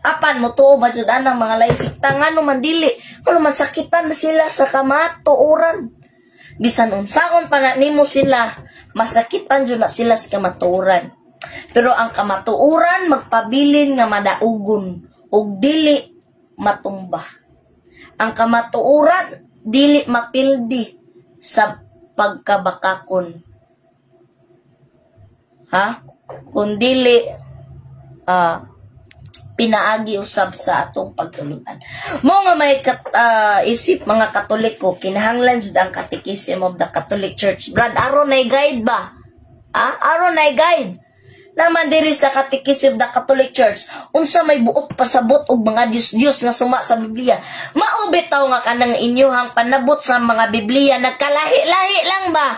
Apan mo tuo ba jud anang mga laisikta ngano man dili. Kuno man sakitan na sila sa kamatuoran. Bisan unsaon pa na nimo sila, masakitan jud na sila sa kamatuoran. Pero ang kamatuoran magpabilin nga madaugon ug dili matumba. Ang kamatuoran dili mapildi sa pagkabakakon. Kung dili pinaagi usab sa atong pagtulunan. Mo nga may isip mga Katoliko, kinahanglan jud ang Catechism of the Catholic Church. Brad, aron nay guide ba? Aron nay guide. Naman diri sa Catechism of the Catholic Church, unsa may buot pasabot og mga Dios nga suma sa Biblia. Mao bitaw nga kanang inyohang panabot sa mga Biblia nagkalahi-lahi lang ba?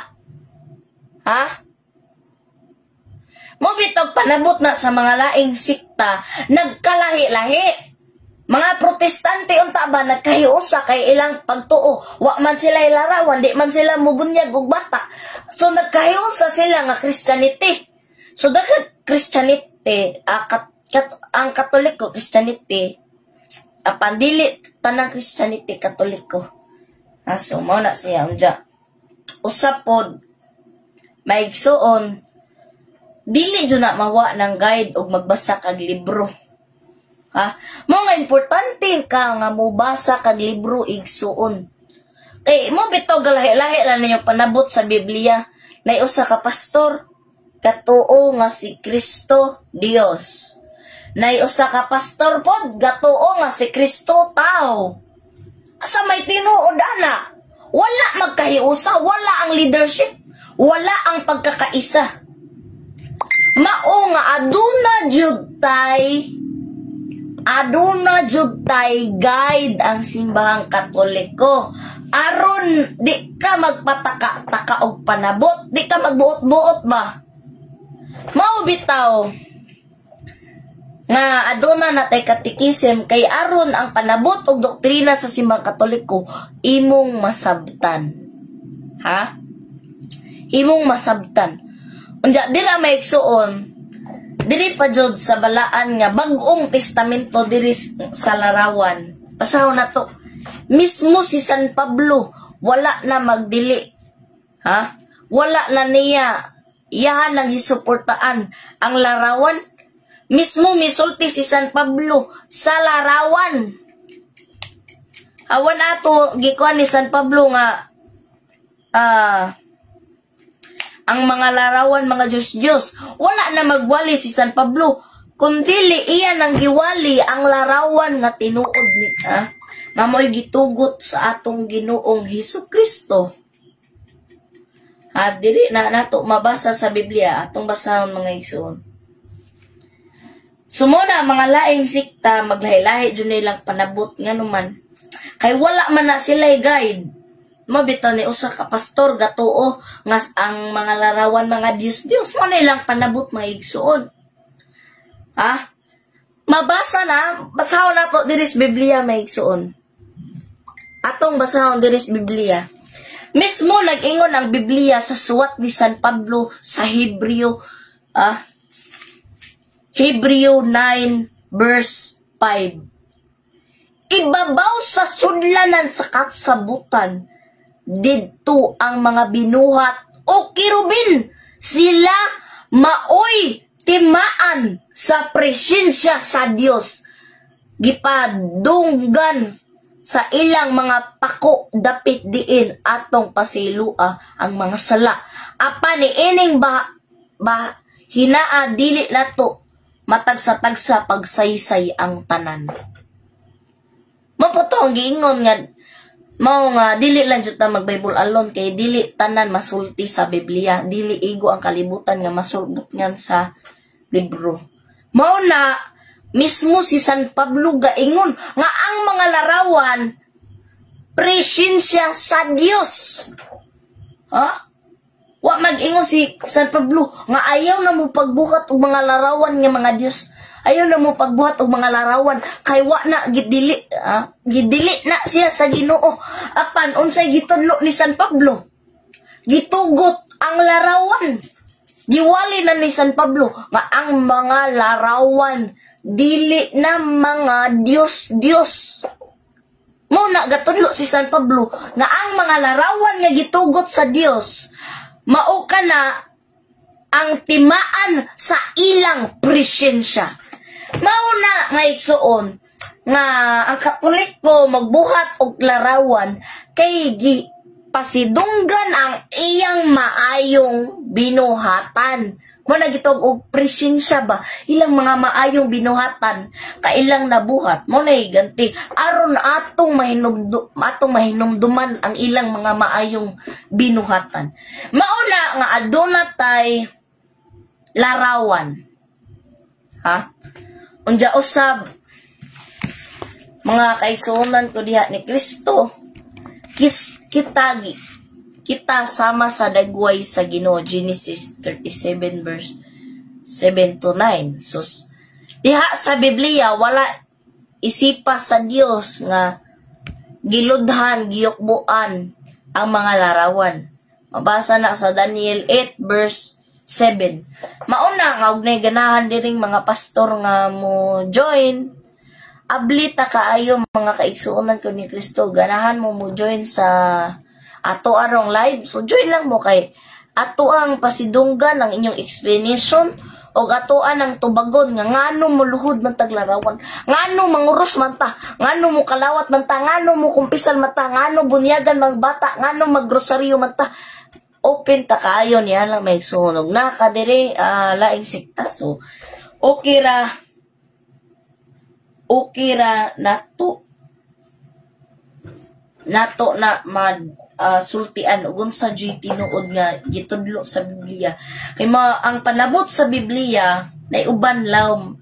Mo bitaw panabot na sa mga laing sikta nagkalahi-lahi. Mga Protestante unta ba nagkahiusa kay ilang pagtuo, wa man sila ilarawan, di man sila mubunyag og bata. So nagkahiusa sila nga Christianity. So, dapat Christianity, ang Katoliko, Christianity, pandili, tanang Christianity, Katoliko. So, mo na siya, usapod, maigsoon, dili dyan na mawa ng guide o magbasa kag libro. Mo nga importante ka nga mubasa kag libro igsuon. Kay, mo bitaw galahi-lahi lang ninyong panabot sa Biblia, na usa ka pastor, gatuo nga si Kristo Dios. Nay usa ka pastor pod gatuo nga si Kristo tao. Asa may tinuod ana? Wala magkahiusa, wala ang leadership, wala ang pagkakaisa. Mao nga aduna jud tay guide ang simbahang Katoliko. Aron di ka magpataka-taka og panabot, di ka magbuot-buot ba? Mao bitaw nga aduna natay Catechism kay aron ang panabot og doktrina sa simbang Katoliko imong masabtan. Imong masabtan. Unya dira maigsuon Diri pa jud sa balaan nga bag-ong testamento diri sa larawan. Pasahon na to. Mismo si San Pablo wala na magdili. Ha? Wala na niya iyahan nang gisuportaan ang larawan. Mismo misulti si San Pablo sa larawan. Awan ato gikuan ni San Pablo nga ang mga larawan, mga Diyos-Diyos. Wala na magwali si San Pablo, kundili iyan ang giwali ang larawan nga tinuod ni nga mo'y gitugot sa atong Ginoong Hesukristo. Diri na nato mabasa sa Biblia, atong basahon mga igsoon. Sumuna mga laing sikta, maglahi-lahi dyan nilang panabot nga naman. Kay wala man na sila'y guide. Mabitaw ni usa ka pastor gatuo nga ang mga larawan mga Diyos mo nilang panabot mga igsuon. Mabasa na, basahon nato diri sa Biblia mga igsuon. Atong basahon diri sa Biblia. Mismo nag-ingon ang Biblia sa suwat ni San Pablo sa Hebreo 9 verse 5. Ibabaw sa sudlanan sa kasabutan didto ang mga binuhat o kirubin, sila maoy timaan sa presensya sa Dios. Gipadunggan sa ilang mga pako dapit diin atong pasilua ang mga sala. Apa ni ining hinaa dili nato matagsa-tagsa pagsaysay ang tanan. Maputo ang giingon nga mao nga dili lang jud ta mag-Bible alone kay dili tanan masulti sa Biblia, dili igo ang kalibutan nga masulbot ngan sa libro. Mao na mismo si San Pablo gaingon nga ang mga larawan presensya sa Dios. Wa mag-ingon si San Pablo nga ayaw na mo pagbuhat og mga larawan nga mga Dios. Ayaw na mo pagbuhat og mga larawan kay wa na gidili na siya sa Ginoo. Apan unsay gitudlo ni San Pablo? Gitugot ang larawan. Giwali na ni San Pablo nga ang mga larawan dili na mga Diyos. Mo na gatudlo si San Pablo nga ang mga larawan nga gitugot sa Dios mao kana ang timaan sa ilang presensya. Mauna nga igsuon nga ang Katoliko magbuhat og larawan kay pasidunggan ang iyang maayong binuhatan. Mo nagitog og presensya ba ilang mga maayong binuhatan kailang nabuhat mo na ganti aron atong mahinumduman ang ilang mga maayong binuhatan. Mauna nga aduna tay larawan. Unja usab mga kaigsuonan ko diha ni Kristo kita sama sa dagway sa Ginoo. Genesis 37 verse 7 to 9. So diha sa Biblia wala isipa sa Dios nga giludhan giyukbuan ang mga larawan. Mabasa na sa Daniel 8 verse 7. Mauna nga og nay ganahan diring mga pastor nga mo join. Ablita kaayo mga kaigsuonan ko ni Kristo. Ganahan mo join sa ato arong live. So join lang mo kay ato ang pasidunggan ang inyong explanation o atoan ang tubagon nga ngano mo luhod man taglarawan, ngano manguros man ta, ngano mo kalawat man ta, ngano mo kumpisal man ta, ngano bunyagan mang bata, ngano maggrosaryo man ta. Open ta kaayo niya lang may sunog na kadiri laing sikta. So okay ra nato na sultian ug unsa jud tinuod nga gitudlo sa Biblia. Kay ang panabot sa Biblia nay uban lawm.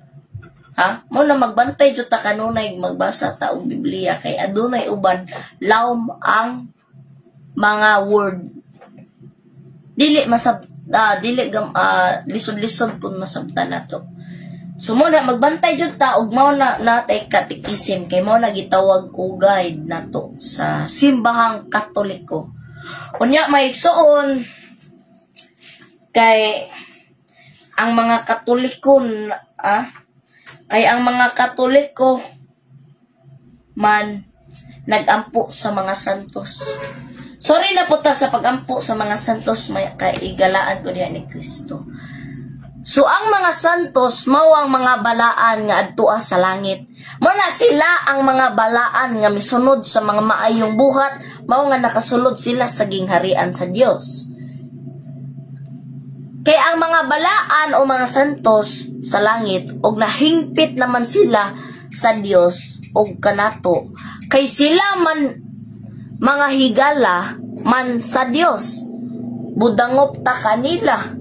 Mo na magbantay jud ta kanunay magbasa ta og Biblia kay adunay uban lawm ang mga word. Dili lisod-lisod pun masabtan nato. So mo na magbantay jud ta og mao na natay katikisim kay mao na gitawag og guide nato sa simbahang Katoliko. Unya may igsuon kay ang mga Katoliko kay ang mga Katoliko man nagampo sa mga santos. Sorry na po ta sa pagampo sa mga santos, may kaigalaan ko diha ni Kristo. So ang mga santos mao ang mga balaan nga adtua sa langit. Mao na sila ang mga balaan nga misunod sa mga maayong buhat, mao nga nakasulod sila sa gingharian sa Dios. Kay ang mga balaan o mga santos sa langit og nahingpit naman sila sa Dios og kanato, kay sila man mga higala man sa Dios. Budangop ta kanila.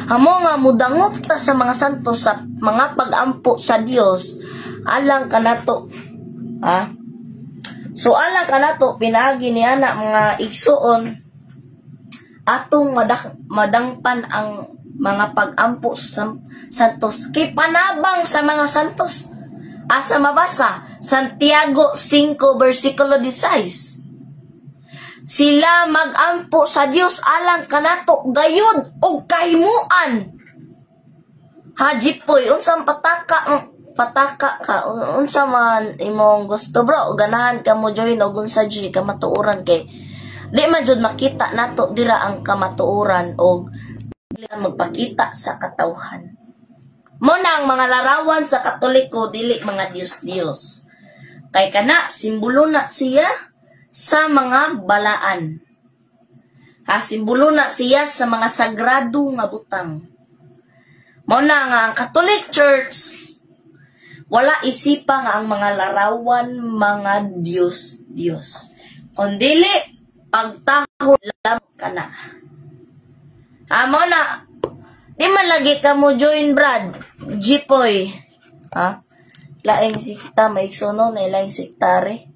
Hamo nga mudangop ta sa mga santos sa mga pagampo sa Dios alang kanato. So alang kanato pinaagi ni ana mga igsuon atong madangpan ang mga pagampo sa santos kay panabang sa mga santos. Asa mabasa? Santiago 5 versikulo 16. Sila magampo sa Dios alang kanato gayud og kahimuan. Hajipoy unsang pataka ka unsa man imong gusto bro, ganahan ka mo join og unsa jud ka matuoran kay di man jud makita nato dira ang kamatuoran og dili magpakita sa katawhan. Mo na ang mga larawan sa Katoliko dili mga Dios. Kay kana simbolo na siya sa mga balaan. Simbolo na siya sa mga sagrado nga butang. Mao na nga ang Catholic Church wala isipa nga ang mga larawan mga Dios. Kundili pagtaho lang kana. Mao na di man lagi ka mo join Brad Jipoy. Laing sikta maigsono na laing siktare.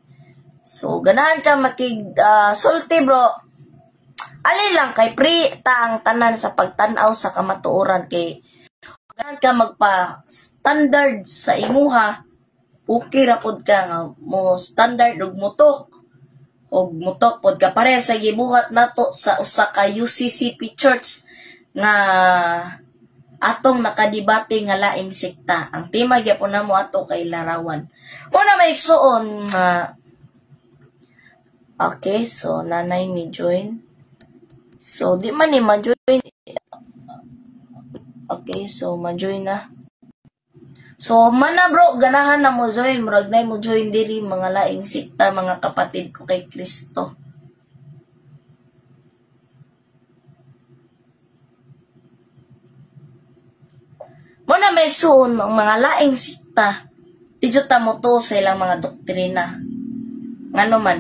So, ganahan ka sulti bro. Ali lang kay pri ta ang tanan sa pagtanaw sa kamatuoran kay ganahan ka magpa-standard sa imuha. Okay ra pod ka nga mo standard og mutok. Og mutok pod ka pare sa gibuhat nato sa usa ka UCCP Church nga atong nakadibate nga laing sikta. Ang tema gyapon namo ato kay larawan. Una may igsuon okay, so nanay mi join. So di man ni ma-join. Okay, so ma-join na. So mana bro, ganahan na mo join, murag nay mo join diri mga laing sikta, mga kapatid ko kay Kristo. Muna may suon ang mga laing sikta, dito ta mo to sa ilang mga doktrina. Ngano man,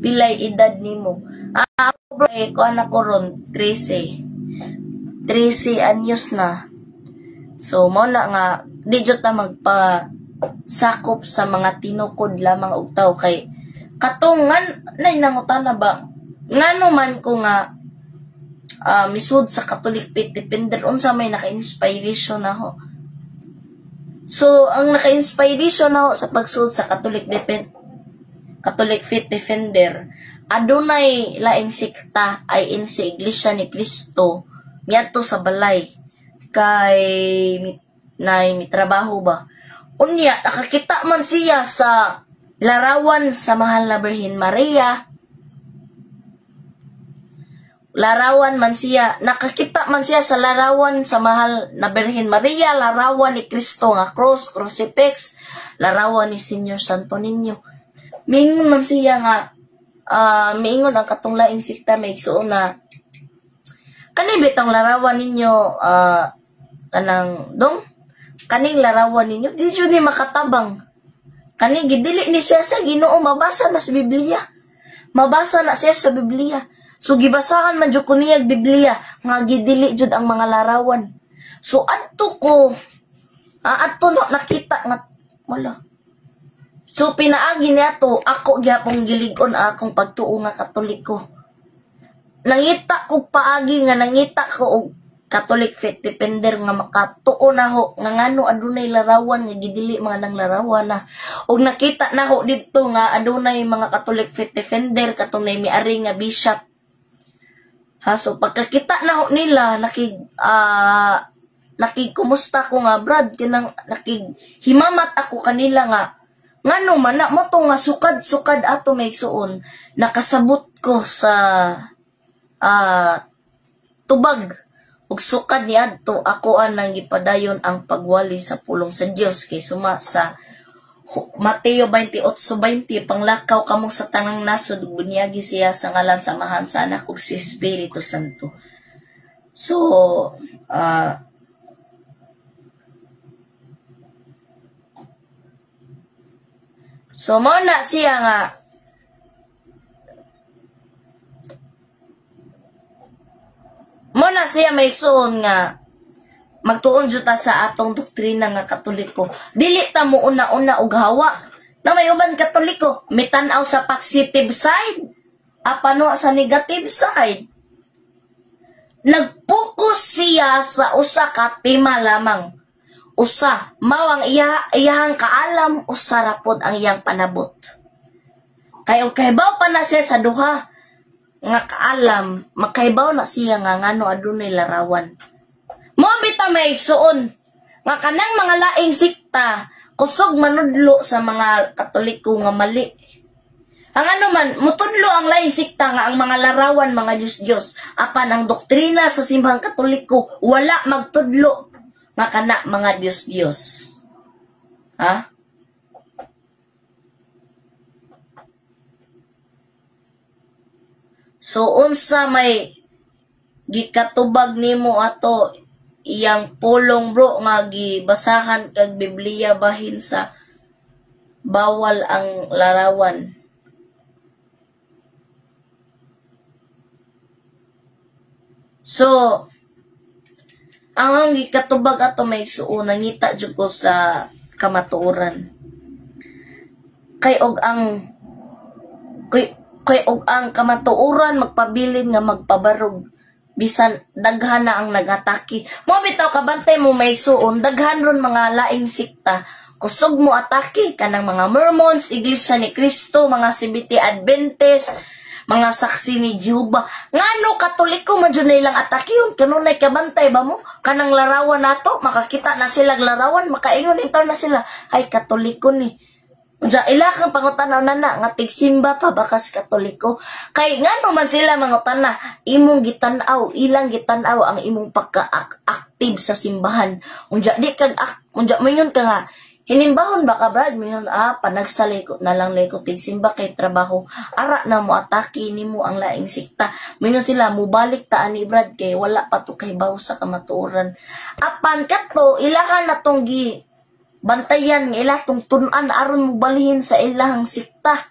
pilay edad nimo. Ako bro, kuha na ko ron, 13 anyos na. So, muna nga, dito ta magpa-sakop sa mga tinukod lamang og tao kay katungan, nangutan na ba? Ngano man ko nga, misud sa Catholic Faith Defender unsa may naka-inspiration ako. So ang naka-inspiration ako sa pagsud sa Catholic Faith Defender adunay laing sikta ay in sa Iglesia ni Cristo ngadto sa balay kay may trabaho ba unya nakakita man siya sa larawan sa Mahal na Birhen Maria. Larawan man siya, nakakita man siya sa larawan sa Mahal na Birhen Maria, larawan ni Kristo nga cross, crucifix, larawan ni Señor Santo Niño. Mingon man siya nga, mingon ang katunglaing sikta may igsuon na, kanibit ang larawan ninyo, kaning larawan ninyo, di siya ni makatabang. Gidili ni siya sa Ginoo, mabasa na sa Biblia. Mabasa na siya sa Biblia. So gibasahan man jud ko niya Biblia nga gidili jud ang mga larawan. So adto ko nakita nga wala. So pinaagi niya to ako gyapon gilig-on akong pagtuo nga Katoliko. Nangita og paagi nga nangita ko og Catholic Faith Defender nga makatuo na ho nga ngano adunay larawan nga gidili mga nang larawan na. Og nakita na ho didto nga adunay mga Catholic Faith Defender katong nay miari nga bishop. Ha, so pagkakita na ho nila, nakikumusta ko nga, Brad, himamat ako kanila nga, ngano man na mo to nga sukad-sukad ato may suon, nakasabot ko sa tubag, ug sukad ni adto ako nang gipadayon ang pagwali sa pulong sa Dios kay suma sa Mateo 28:20 panglakaw kamo sa tanang nasod bunyagi siya sa ngalan samahan sa anak ug si Espiritu Santo. So mo na siya nga may suon nga magtuon jud ta sa atong doktrina nga Katoliko. Dili ta mo una-una og hawa. Na may uban Katoliko, mitan-aw sa positive side, apano sa negative side. Nag-focus siya sa usa ka tema lamang. Usa, mao ang iyahang kaalam, usa ra pod ang iyang panabot. Kay og kahibaw pa na siya sa duha nga kaalam, makahibaw na siya nga ngano adunay larawan. Mo bitaw may igsuon nga kanang mga laing sikta kusog manudlo sa mga Katoliko nga mali. Ang ano man, mutudlo ang laing sikta nga ang mga larawan mga Diyos-Diyos. Apan ang doktrina sa simbahang Katoliko wala magtudlo nga kana mga Diyos-Diyos. Ha? So unsa may gikatubag nimo ato iyang pulong bro nga gibasahan kag Biblia bahin sa bawal ang larawan. So ang gikatubag ato may suo nangita jud ko sa kamatuoran. Kay og ang kamatuoran magpabilin nga magpabarog bisan daghan na ang nagatake. Mo bitaw kabantay mo may suon daghan ron mga laing sikta kusog mo atake kanang mga Mormons, Iglesia ni Cristo, mga Seventh-day Adventist, mga saksi ni Jehovah. Ngano Katoliko man jud nilang atake yun kanunay kabantay ba mo kanang larawan nato makakita na sila larawan makaingon itaw na sila ay Katoliko ni. Unsa ila kang pangutanaw nana nga tigsimba pa bakas Katoliko kay ngano man sila mangutana imong gitan-aw ilang gitan-aw ang imong pagka-active sa simbahan unja di kag unja mayon ka nga hinimbahon ba ka Brad mayon panagsaliko na lang lay ko tigsimba kay trabaho ara na mo atake nimo ang laing sikta mayon sila mubalik ta ani Brad kay wala pa to kay baw sa kamatuoran apan kadto ilahan na tong bantayan nga ila tong tun-an aron mo balhin sa ilahang sikta.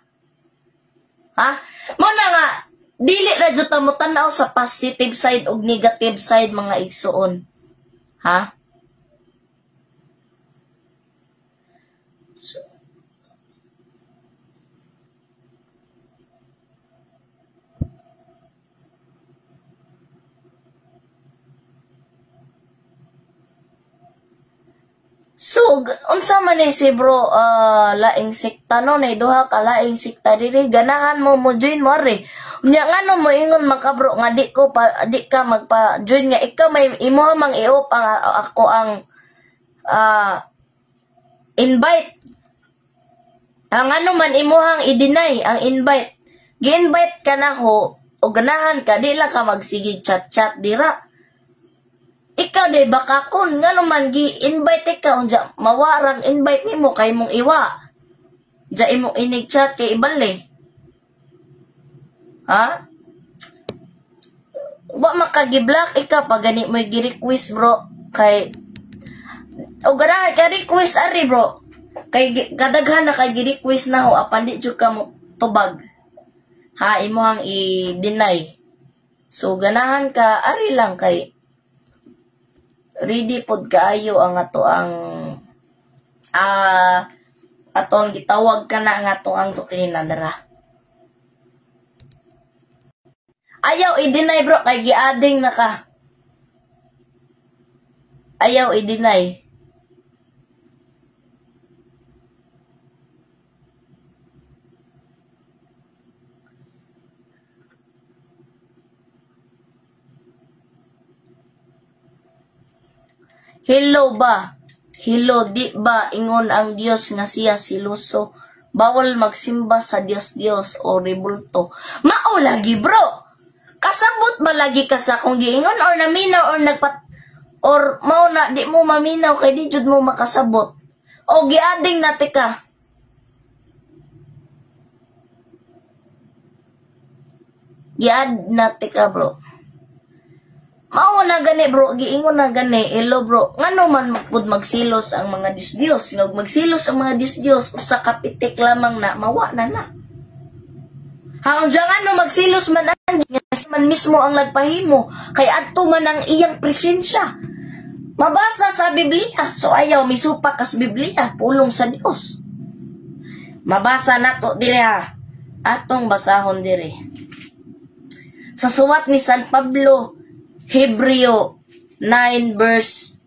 Ha? Mo na nga dili ra jud ta mo tan-aw sa positive side ug negative side mga igsuon. Ha? So, unsa man ni si bro, laing sikta no, nay duha ka laing sikta diri, ganahan mo join mo ri. Unya ngano mo ingon man ka bro nga di ka magpa-join nga ikaw may imo mang iop ang ako ang invite. Ang ano man imuhang i-deny ang invite. Gi-invite ka na ho o ganahan ka di lang ka magsigig chat-chat dira. Ikaw de baka kun nga naman gi-invite ka unja mawarang invite nimo kay mong iwa. Ja imo inig-chat kay ibali. Ha? Wa makagi-block ikaw pag gani mo gi-request bro kay o ganahan ka request ari bro. Kay kadaghan na kay gi-request na ho apan di jud ka mo tubag. Ha imuhang i-deny. So ganahan ka ari lang kay ready pod kaayo ang ato ang atong gitawag ka na ang ato ang doktrina dara. Ayaw i-deny bro kay giading na ka. Ayaw i-deny. Hello ba? Hello, di ba ingon ang Dios nga siya siluso? Bawal magsimba sa Dios o rebulto. Mao lagi, bro. Kasabot ba lagi ka sa kung giingon or naminaw or mao na di mo maminaw kay di jud mo makasabot. O giading nate ka. Giad nate ka, bro. Mao na gani, bro, giingon na gani, hello, bro. Ngano man pud magsilos ang mga Dios. Sino magsilos ang mga Dios usa ka pitik lamang na mawa na. Haang diyan ano magsilos man ang Dios man mismo ang nagpahimo kay adto man ang iyang presensya. Mabasa sa Biblia. So ayaw misupak kas Biblia, pulong sa Dios. Mabasa nato dire ha. Atong basahon dire. Sa suwat ni San Pablo, Hebreo 9 verse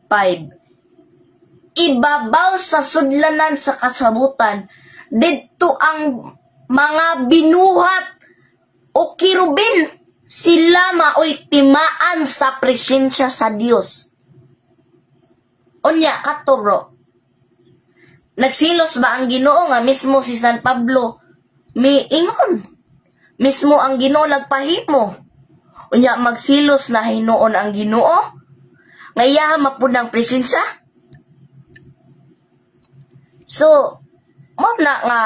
5. Ibabaw sa sudlanan sa kasabutan, didto ang mga binuhat o kirubin, sila maoy timaan sa presensya sa Dios. Unya, kato bro. Nagsilos ba ang Ginoo nga mismo si San Pablo? Miingon. Mismo ang Ginoo nagpahimo. Unya magsilos na hinuon ang Ginoo? Ngayaha mapunang presensya? So, mo na nga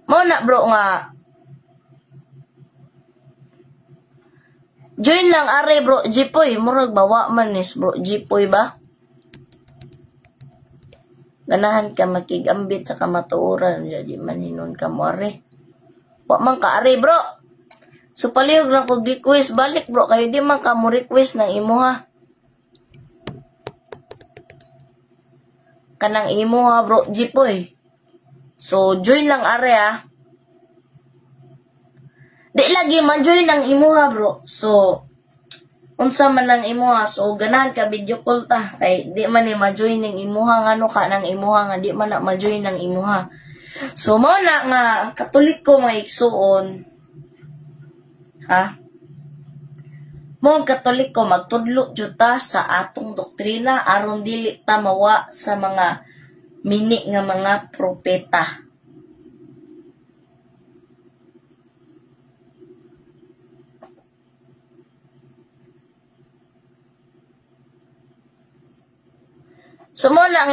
mo na bro nga join lang are bro Jipoy murag bawa man is bro Jipoy ba? Ganahan ka makigambit sa kamatuoran, jadi maninon ka mo are. Wa man ka are bro. So palihog lang kog request balik bro, kayo di man ka mo request ng imo ha. Kanang imo ha bro Jipoy. So join lang are ha. Di lagi man join ng imo ha bro. So unsa man ang imuha, so ganahan ka video call ta kay di man ni ma-join ning imuha ngano ka nang imuha nga di man na ma-join ng imuha. So mo na nga Katoliko maigsuon ha. Mo Katoliko magtudlo jud ta sa atong doktrina aron dili ta mawa sa mga mini nga mga propeta. Sumona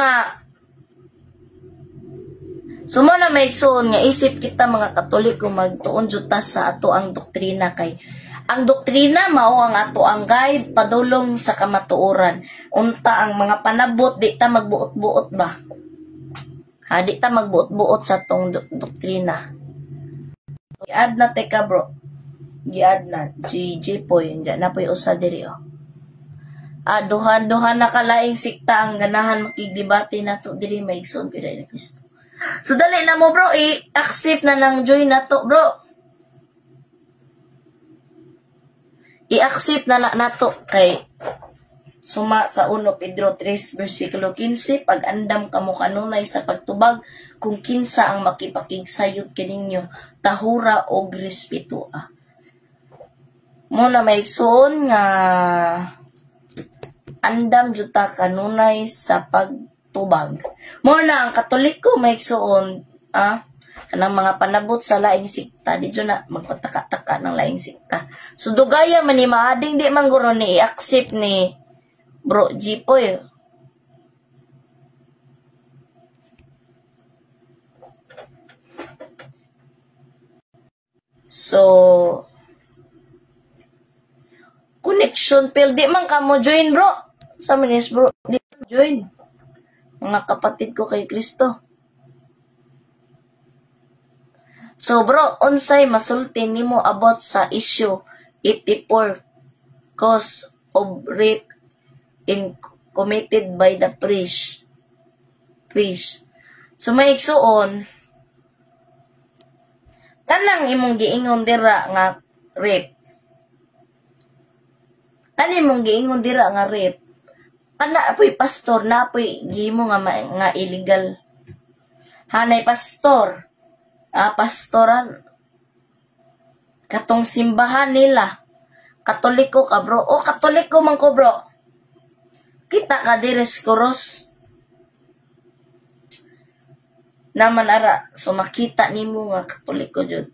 may igsoon nga isip kita mga Katoliko magtuon jud ta sa ato ang doktrina kay ang doktrina mao ang ato ang guide padulong sa kamatuoran. Unta ang mga panabot di ta magbuot-buot ba? Ha, di ta magbuot-buot sa tong doktrina. Giad na teka bro. Giad na GG po yun dyan na po yung usa diri oh. Duhan na kalaing sikta ang ganahan makigdebate na to diri maigsoon piray na Kristo. So dali na mo bro, i-accept na lang join na to bro. I-accept na nato kay suma sa 1 Pedro 3 versikulo 15 pag andam kamo kanunay sa pagtubag kung kinsa ang makipakigsayod kininyo tahura og respeto mo na maigsoon nga andam juta kanunay sa pagtubag. Mo na ang Katoliko maigsuon kanang mga panabot sa laing sikta di na magpataka-taka ng laing sikta. So dugaya man ni maading di man guro ni i-accept ni bro Jipoy. So connection pill di man ka mo join bro. Sa manis bro, di join. Mga kapatid ko kay Kristo. So bro, unsay masulti nimo about sa issue 84 cause of rape committed by the priest. So may igsuon kanang imong giingon dira nga rape. Kanang imong giingon dira nga rape. Ana apoy pastor na apoy gimo nga illegal. Hanay pastor. Pastoran. katong simbahan nila. Katoliko ka, bro. O, katoliko man ko, bro. Kita ka dires kuros. Naman ara, so makita nimo nga katoliko jud.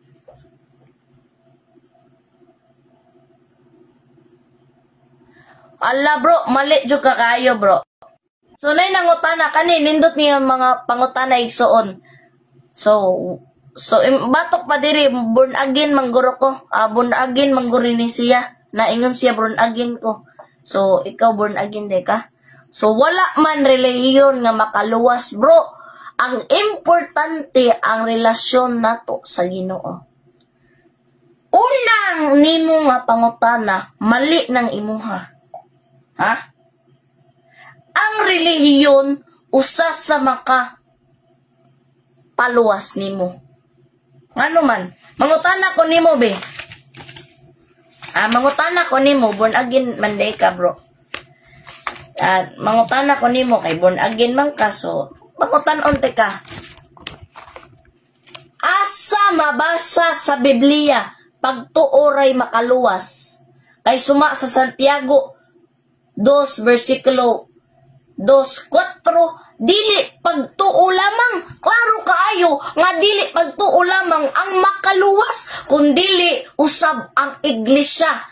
Ala, bro, mali jud ka kayo, bro. So, nay nangutana kani, nindot niya mga pangutana igsoon. So, batok pa diri, born again mangguro ko. Born again mangguro ni siya. Naingon siya born again ko. So, ikaw born again de ka. So, wala man relihiyon nga makaluwas, bro. Ang importante ang relasyon nato sa Ginoo. Unang nimo nga pangutana, mali ng imuha. Ha? Ang relihiyon, usa sa maka paluwas nimo. Ngano man? Mangutana ko nimo, be. Mangutana ko nimo, born again man day ka, bro. Mangutana ko nimo, kay born again man ka, so, mangutan-on te ka. Asa mabasa sa Biblia, pagtuoray makaluwas. Kay suma sa Santiago 2, versikulo 2:4, dili pagtuo lamang, klaro kaayo nga dili pagtuo lamang ang makaluwas, kundili usab ang iglesia.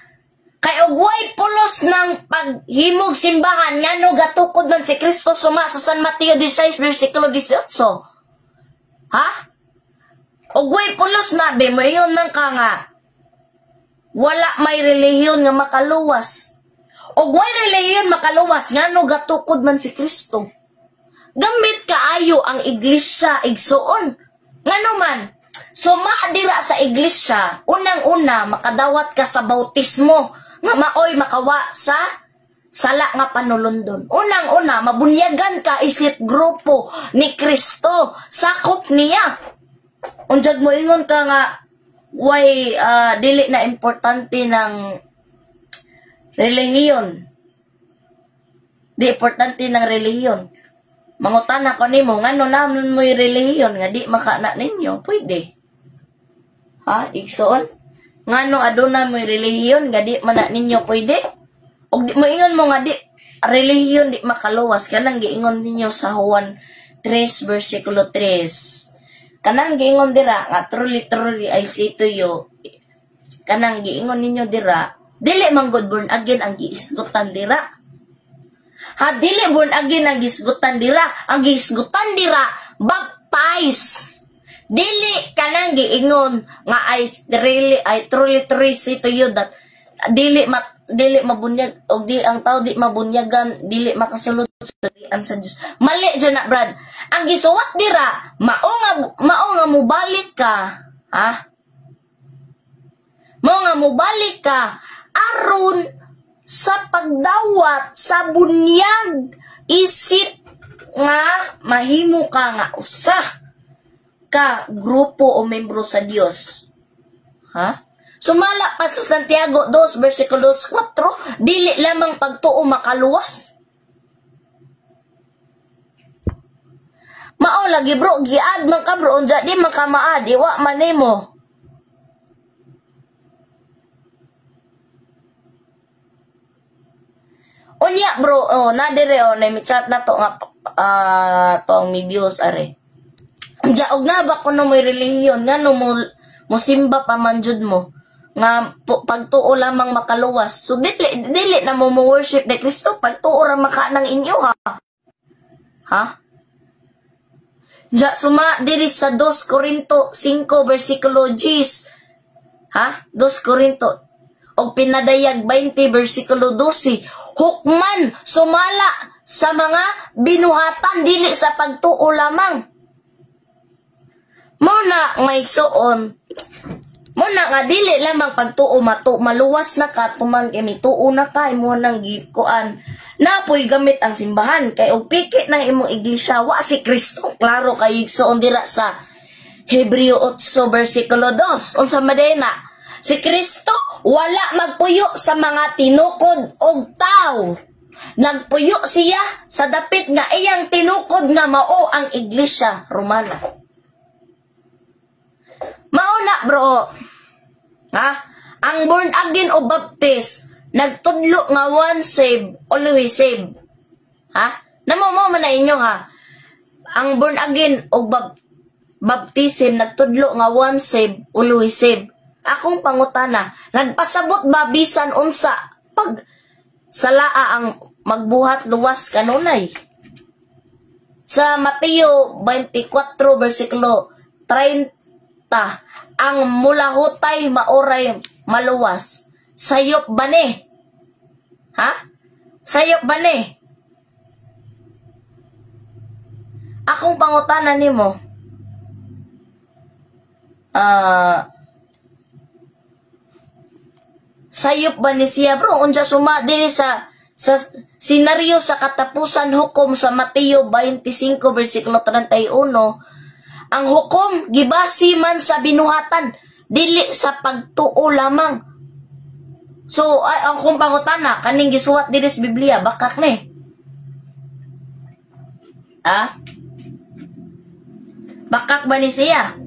Kay ugway pulos ng paghimog simbahan ngano gatukod man si Kristo suma sa San Mateo 16 versikulo 18. Ha? Ugway pulos na be mo iyon man ka nga wala may relihiyon nga makaluwas. Ugway relihiyon makaluwas ngano gatukod man si Kristo. Gamit kaayo ang iglesia igsuon. Ngano man, suma dira sa iglesia, unang-una makadawat ka sa bautismo nga maoy makawa sa sala nga panulundon. Unang-una mabunyagan ka isip grupo ni Kristo, sakop niya. Unjad mo ingon ka nga way dili na importante ng relihiyon. Di importante ng relihiyon. Mangutana ko nimo ngano naman mo'y relihiyon nga di makana ninyo, pwede. Ha, igsoon? Ngano aduna mo'y relihiyon nga di man ninyo pwede? Og di moingon mo nga di relihiyon di makaluwas, kanang giingon ninyo sa Juan 3 versikulo 3. Kanang giingon dira nga truly I say to you, kanang giingon ninyo dira, dili man good born again ang giisgutan dira. Ha, dili born again ang giisgutan dira. Ang giisgutan dira, baptize. Dili kanang giingon nga I truly say to you that dili mabunyag og di ang tao di mabunyagan, dili makasulod sa dian sa Dios. Mali jud na, brad. Ang gisuwat dira, mao nga mubalik ka, ha? Mao nga mubalik ka aron sa pagdawat sa bunyag isip nga mahimo ka nga usa ka grupo o membro sa Dios. Ha? Sumala pa sa Santiago 2 versikulo 4, dili lamang pagtuo makaluwas. Mao lagi, bro, giad man ka, bro, unja di man ka maad, iwa man nimo. Unya, bro, nadire na mi chat na to nga to ang mi views are. Diya, og na ba kuno mo'y relihiyon, nga no mo simba pa man jud mo, nga pagtuo lamang makaluwas. So, dili na mo worship ni Kristo, pagtuo ra maka ng inyo, ha? Ha? Diya, suma, diri sa 2 Corinto 5, versikulo 10, ha? 2 Corinto, og pinadayag 20, versikulo 12, hukman, sumala sa mga binuhatan, dili sa pagtuo lamang. Muna nga igsoon, muna nga dili lamang pagtuo maluwas na ka, tuman kay mituo na ka, imo nang gikuan, napoy gamit ang simbahan, kay og piki ng imong iglesia, wa si Kristo, klaro kay igsoon dira sa Hebreo 8, versikulo 2, unsa madena, si Kristo, wala magpuyo sa mga tinukod og tao, nagpuyo siya sa dapit nga iyang tinukod nga mao ang iglesia Romana. Mauna, bro, Ha? Ang born again o baptist, nagtudlo nga once save, always save. Ha? Namo mo man na inyo ha. Ang born again o baptism, nagtudlo nga once save, always save. Akong pangutana, nagpasabot ba bisan unsa pag salaa ang magbuhat luwas kanunay? Sa Mateo 24 versikulo 30, ang mulahutay maoray maluwas. Sayop ba ni? Ha? Sayop ba ni? Akong pangutana nimo, sayop ba ni siya bro? Unsa suma dili sa senaryo sa katapusan hukom sa Mateo 25 versikulo 31, ang hukom gibasi man sa binuhatan, dili sa pagtuo lamang. So ang kung pangutana kaning gisuwat diri sa Biblia bakak ni. Bakak ba ni siya?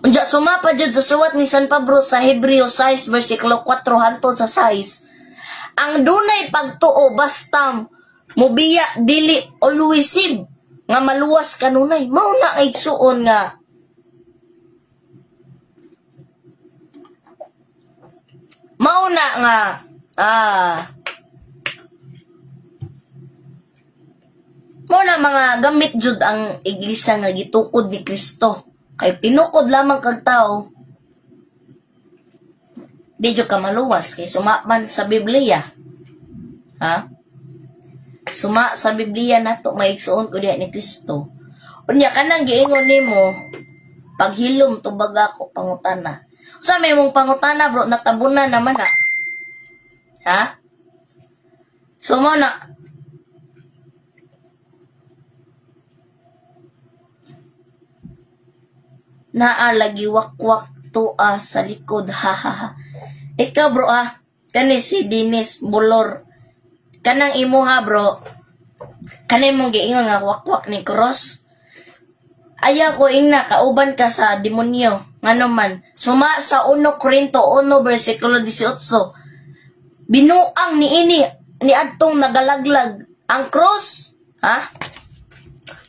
Unja sumapa jud sa suwat ni San Pablo sa Hebreo 6 versikulo 4 hangtod sa 6. Ang dunay pagtuo basta mubiya dili always sib nga maluwas kanunay. Mao na ay suon nga mao na nga mao na mga gamit jud ang iglesia nga gitukod ni Kristo. Kay tinukod lamang kag tao, di jud ka maluwas kay sumaman sa Biblia. Ha? Suma sa Biblia nato maigsuon ko diha ni Kristo. Unya kanang giingon nimo paghilom tubag ako pangutana. Sa may mong pangutana bro natabunan naman na. Ha? Sumo na lagi wakwak tua sa likod, hahaha. Ikaw bro kani si Dinis Bulor, kanang imo ha bro, kani mong giingon nga wakwak ni cross. Ayaw ko ingna kauban ka sa demonyo, ngano man. Suma sa 1 Korinto 1 versikulo 18, binuang ni ini ni adtong nagalaglag ang cross. Ha?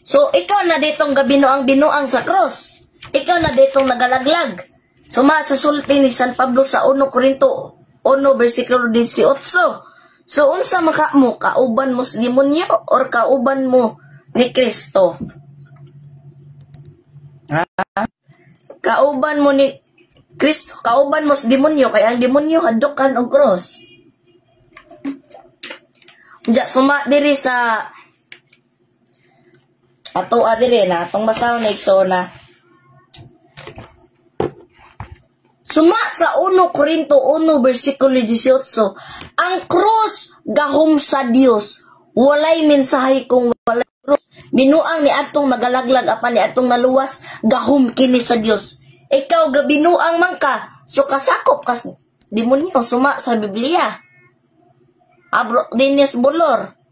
So ikaw na ditong binuang sa cross. Ikaw na ditong nagalaglag. Suma sa sulti ni San Pablo sa 1 Korinto 1 versikulo 18. So unsa maka mo, kauban mo sa demonyo or kauban mo ni Kristo? Kauban mo ni Kristo, kauban mo sa demonyo, kaya ang demonyo hadukan og cross. Diya suma diri sa ato diri na atong basaw na iksona. Suma sa 1 Korinto 1 versikulo 18, ang krus gahom sa Dios, walay mensahe kung walay krus. Binuang ni atong nagalaglag apan ni atong naluwas, gahom kini sa Dios. Ikaw ga binuang man ka, so kasakop kas demonyo suma sa Biblia. Bro Dinis Bulor.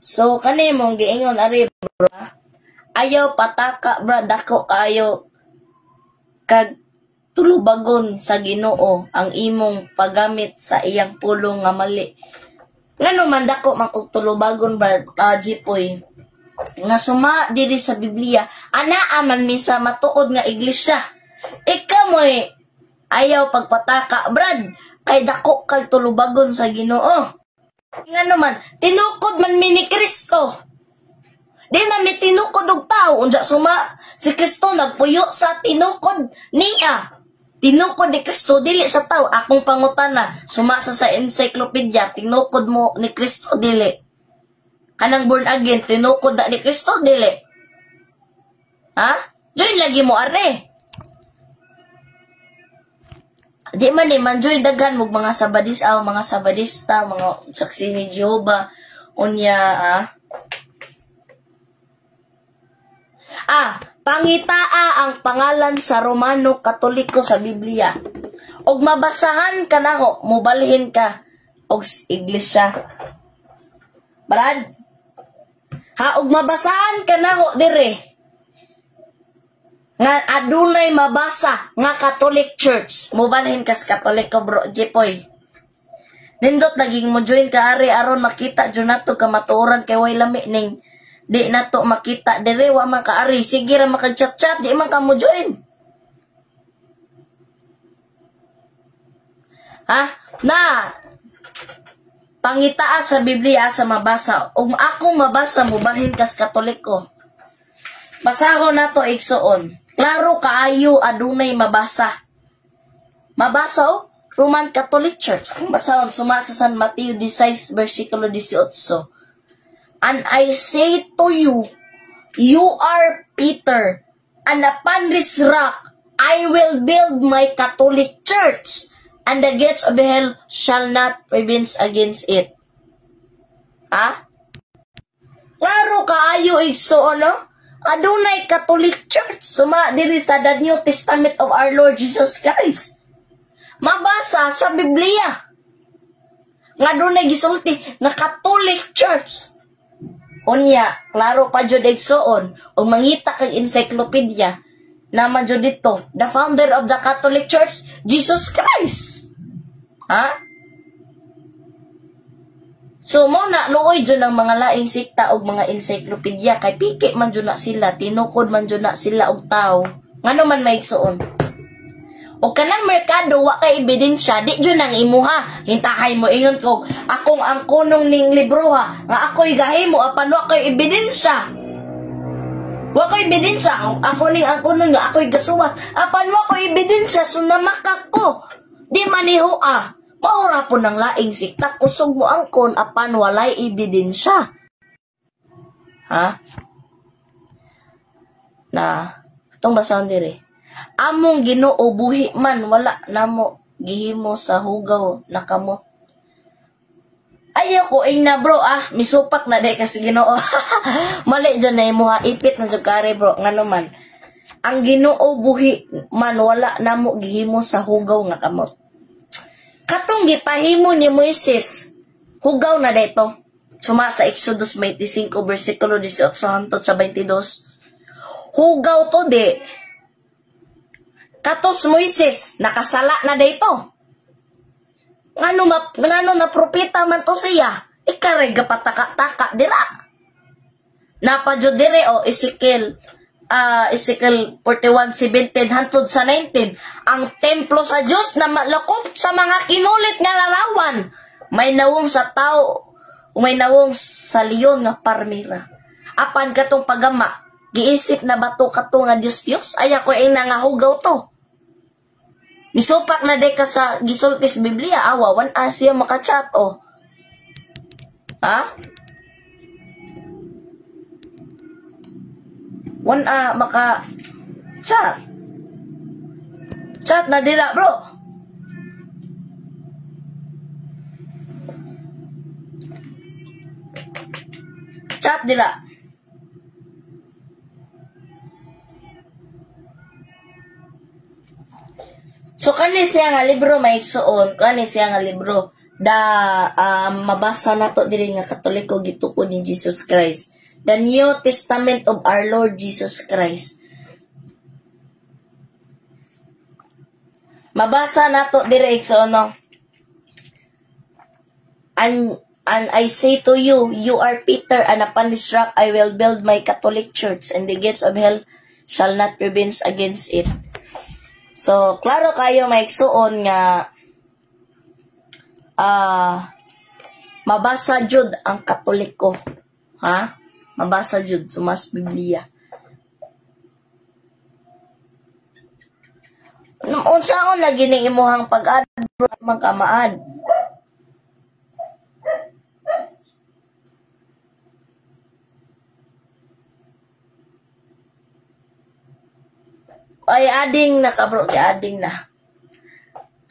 So kani mong giingon ari bro, ayaw pataka bro, dako kayo kag tulubagon sa Ginoo ang imong paggamit sa iyang pulong nga mali. Ngano man dako man og tulubagon bro, Jipoy, nga suma diri sa Biblia, anaa man misa matuod nga iglesia. Ikaw mo'y ayaw pagpataka brad, kay dako kag tulubagon sa Ginoo. Nga naman, tinukod man mi ni Kristo. Di na mi tinukod og tao. Unja suma, si Kristo nagpuyo sa tinukod niya. Tinukod ni Kristo, dili sa tao. Akong pangutana, suma sa encyclopedia, tinukod mo ni Kristo, dili. Kanang born again, tinukod na ni Kristo, dili. Ha? Diyan lagi mo are. Di man manjoy daghan mong mga sabadista, mga saksi ni Jehovah, unya pangitaa ang pangalan sa Romano Katoliko sa Biblia. Og mabasahan ka nako, mobalhin ka og iglesia. Brad, Ha, ug mabasahan ka na ho dire. Nga adunay mabasa nga Catholic Church. Mubalhin ka sa Catholic ko bro, Jepoy. Nindot naging mo join ka ari aron makita jud nato kamatuoran kay way lami ning di nato makita dire wa man ka ari. Sige ra makag-chat-chat di man ka mo join. Ha? Na pangitaa sa Biblia sa mabasa. Ug akong mabasa mubalhin ka sa Katoliko. Basahon nato igsuon. Klaro kaayo adunay mabasa. Mabasa o Roman Catholic Church. Ang basahon sumasa San Mateo 16 versikulo 18. And I say to you, you are Peter, and upon this rock I will build my Catholic Church, and the gates of hell shall not prevail against it. Ha? Klaro kaayo igsuon no? Adunay Catholic Church suma diri sa the New Testament of our Lord Jesus Christ. Mabasa sa Biblia nga dunay gisulti nga Catholic Church. Unya, klaro pa jud igsuon ug mangita kag encyclopedia naman jud dito, the founder of the Catholic Church, Jesus Christ. Ha? So, mo na luoy dyan ang mga laing sikta o mga encyclopedia. Kay piki man dyan na sila, tinukod man dyan na sila og tao. Ngano man may igsuon. O kanang merkado, wa kay ebidensya, di dyan ang imuha. Hintahay mo ingon ko, akong ang kunong ning libro ha, nga ako'y gahimo, apan wa kay ebidensya. Wa kay ebidensya, ako ning ang kunong nga ako'y gasuwat, apan wa kay ebidensya, sunamakak ko. Di maniho ah. Maura po ng laing sikta, kusog mo ang kon apan walay ebidensya. Ha? Na, itong basahon dire. Among Ginoo buhi man, wala namo gihimo sa hugaw na kamot. Ayaw ko na bro, misupak na day kasi Ginoo. Mali dyan na imuha, ipit na dyan kare bro, nga naman. Ang Ginoo buhi man, wala namo gihimo sa hugaw nga kamot. Katong gipahimo ni Moises, hugaw na dito. Suma sa Exodus 25, versikulo 18 hangtod sa 22. Hugaw to di. Katos Moises, nakasala na dito. Ngano na propeta man to siya. Ikaray gapataka-taka dira. Napadyo dire o Ezekiel 41:17 hantod sa 19, ang templo sa Dios na malakop sa mga kinulit nga larawan, may nawong sa tao, may nawong sa leon nga parmira. Apan katong pagama, giisip na bato kato nga Dios aya ko ina nga hugaw to. Nisupak na day ka sa gisultis Biblia, awawan siya makachat o. Ha? Maka chat. Chat na dila, bro. Chat dila. So kani siya nga libro may igsuon, kani siya nga libro mabasa nato diri nga Katoliko gitukod ni Jesus Christ. The New Testament of our Lord Jesus Christ. Mabasa nato dire so no. And I say to you, you are Peter, and upon this rock I will build my Catholic Church, and the gates of hell shall not prevail against it. So, klaro kayo maigsuon nga mabasa jud ang Katoliko. Ha? Mabasa jud sumas Biblia. Unsa ako na gini imuhang pag-ad magkamaad? Ay ading na ka bro, ading na.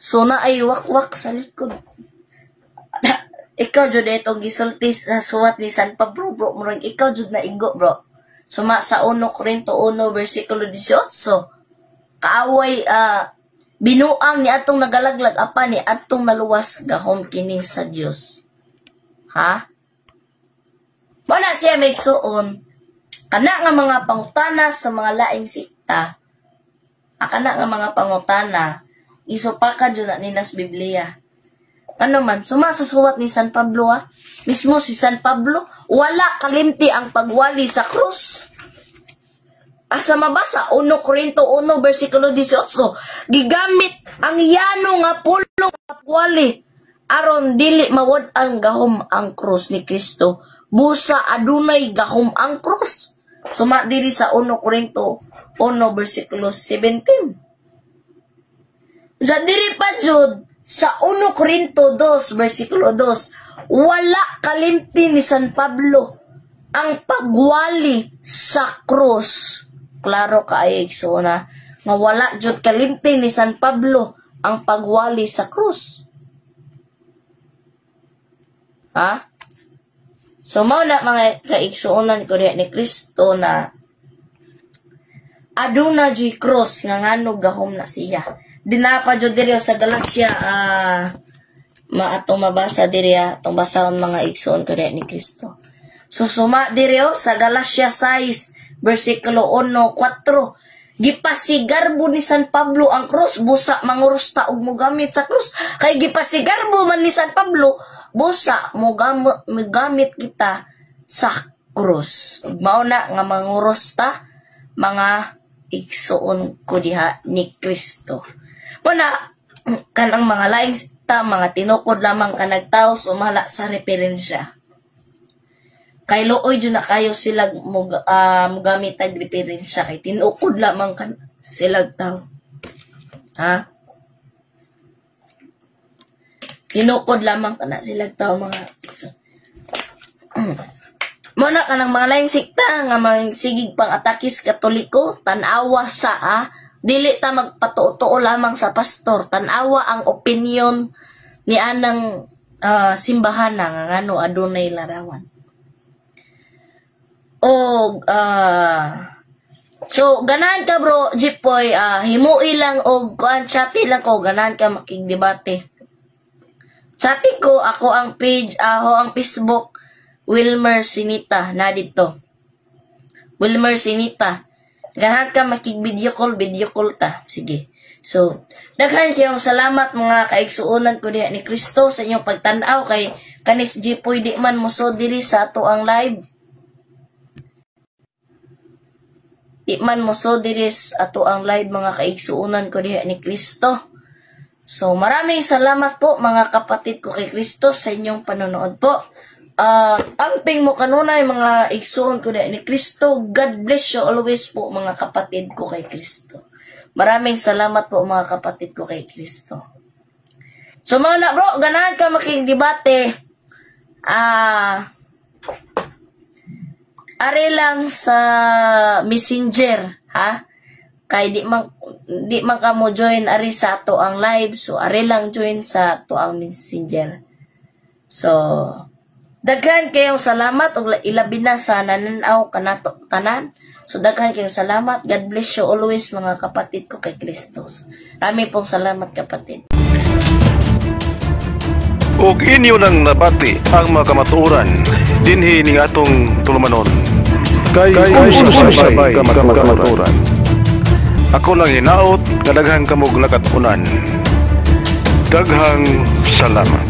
So na ay wakwak sa likod. Ikaw jud itong gisulti sa suwat ni San Pablo bro, murag ikaw jud na igo bro. Suma sa 1 Corinto 1 versikulo 18. Kaaway binuang ni atong nagalaglag apa ni atong naluwas gahom kini sa Dios. Ha? Wala siya may suon. Kana nga mga pangutana sa mga laing sikta. Kana nga mga pangutana, isupakan dyan na nila sa Biblia. Ano man, sumasasuwat ni San Pablo mismo si San Pablo, wala kalimti ang pagwali sa krus. Asa mabasa, 1 Corinto 1, versikulo 18, gigamit ang yano nga pulong pagwali, aron dili mawad ang gahom ang krus ni Kristo. Busa adunay gahom ang krus. Suma diri sa 1 Corinto 1, versikulo 17. Diri pa jud sa 1 Corinto 2, versikulo 2, wala kalimti ni San Pablo ang pagwali sa krus. Klaro kaayo igsoona nga wala jud kalimti ni San Pablo ang pagwali sa krus. Ha? So mao na mga kaigsuonan ko diha ni Kristo na aduna jud krus nga ngano gahom na siya. Dinapa jud diri sa Galacia atong mabasa diri atong basahon mga igsoon ko diha ni Kristo. So suma diri sa Galacia 6 versikulo 1:4, gipasigarbo ni San Pablo ang krus, busa manguros ta og mogamit sa krus. Kay gipasigarbo man ni San Pablo, busa mogamit kita sa krus. Mao na nga manguros ta mga igsoon ko diha ni Kristo. Muna kanang mga laing ta mga tinukod lamang ka nagtaw sumala sa referensya. Kay looy dyan na kayo sila mugamit ang referensya. Kay tinukod lamang ka sila tao. Ha? Tinukod lamang ka na sila tao mga muna ka ng mga laing sikta nga mga sigig pang atakis katoliko, tanawa sa dili ta magpatuo lamang sa pastor, tanawa ang opinion ni anang simbahan nga ngano adunay larawan. So ganahan ka bro Jipoy, himui lang og chati lang ko, ganahan ka makigdebate. Chati ko ako ang page ang Facebook Wilmer Sinita na dito. Wilmer Sinita. Ganahan ka makig-video call ta. Sige. So, daghan kayong salamat mga kaigsuonan ko diha ni Kristo sa inyong pagtan-aw kay kanis Jipoy di man muso diri sa ato ang live. Di man muso diri sa ato ang live mga kaigsuonan ko diha ni Kristo. So, maraming salamat po mga kapatid ko kay Kristo sa inyong panonood po. Amping mo kanunay mga igsoon ko ni Kristo. God bless you always po mga kapatid ko kay Kristo. Maraming salamat po mga kapatid ko kay Kristo. So mga na bro, ganahan ka makikidebate. Are lang sa Messenger, ha? Kay di man ka mo join ari sa ato ang live. So are lang join sa ato ang Messenger. So daghan kayong salamat ug ilabi na sa nananaw kanato tanan. So daghan kayong salamat. God bless you always mga kapatid ko kay Kristo. Rami pong salamat kapatid. Ug inyo nang nabati ang mga kamatuoran dinhi ning atong tulumanon. Kay unsay kamatuoran. Ako lang hinaot nga daghang kamog nakatunan. Daghang salamat.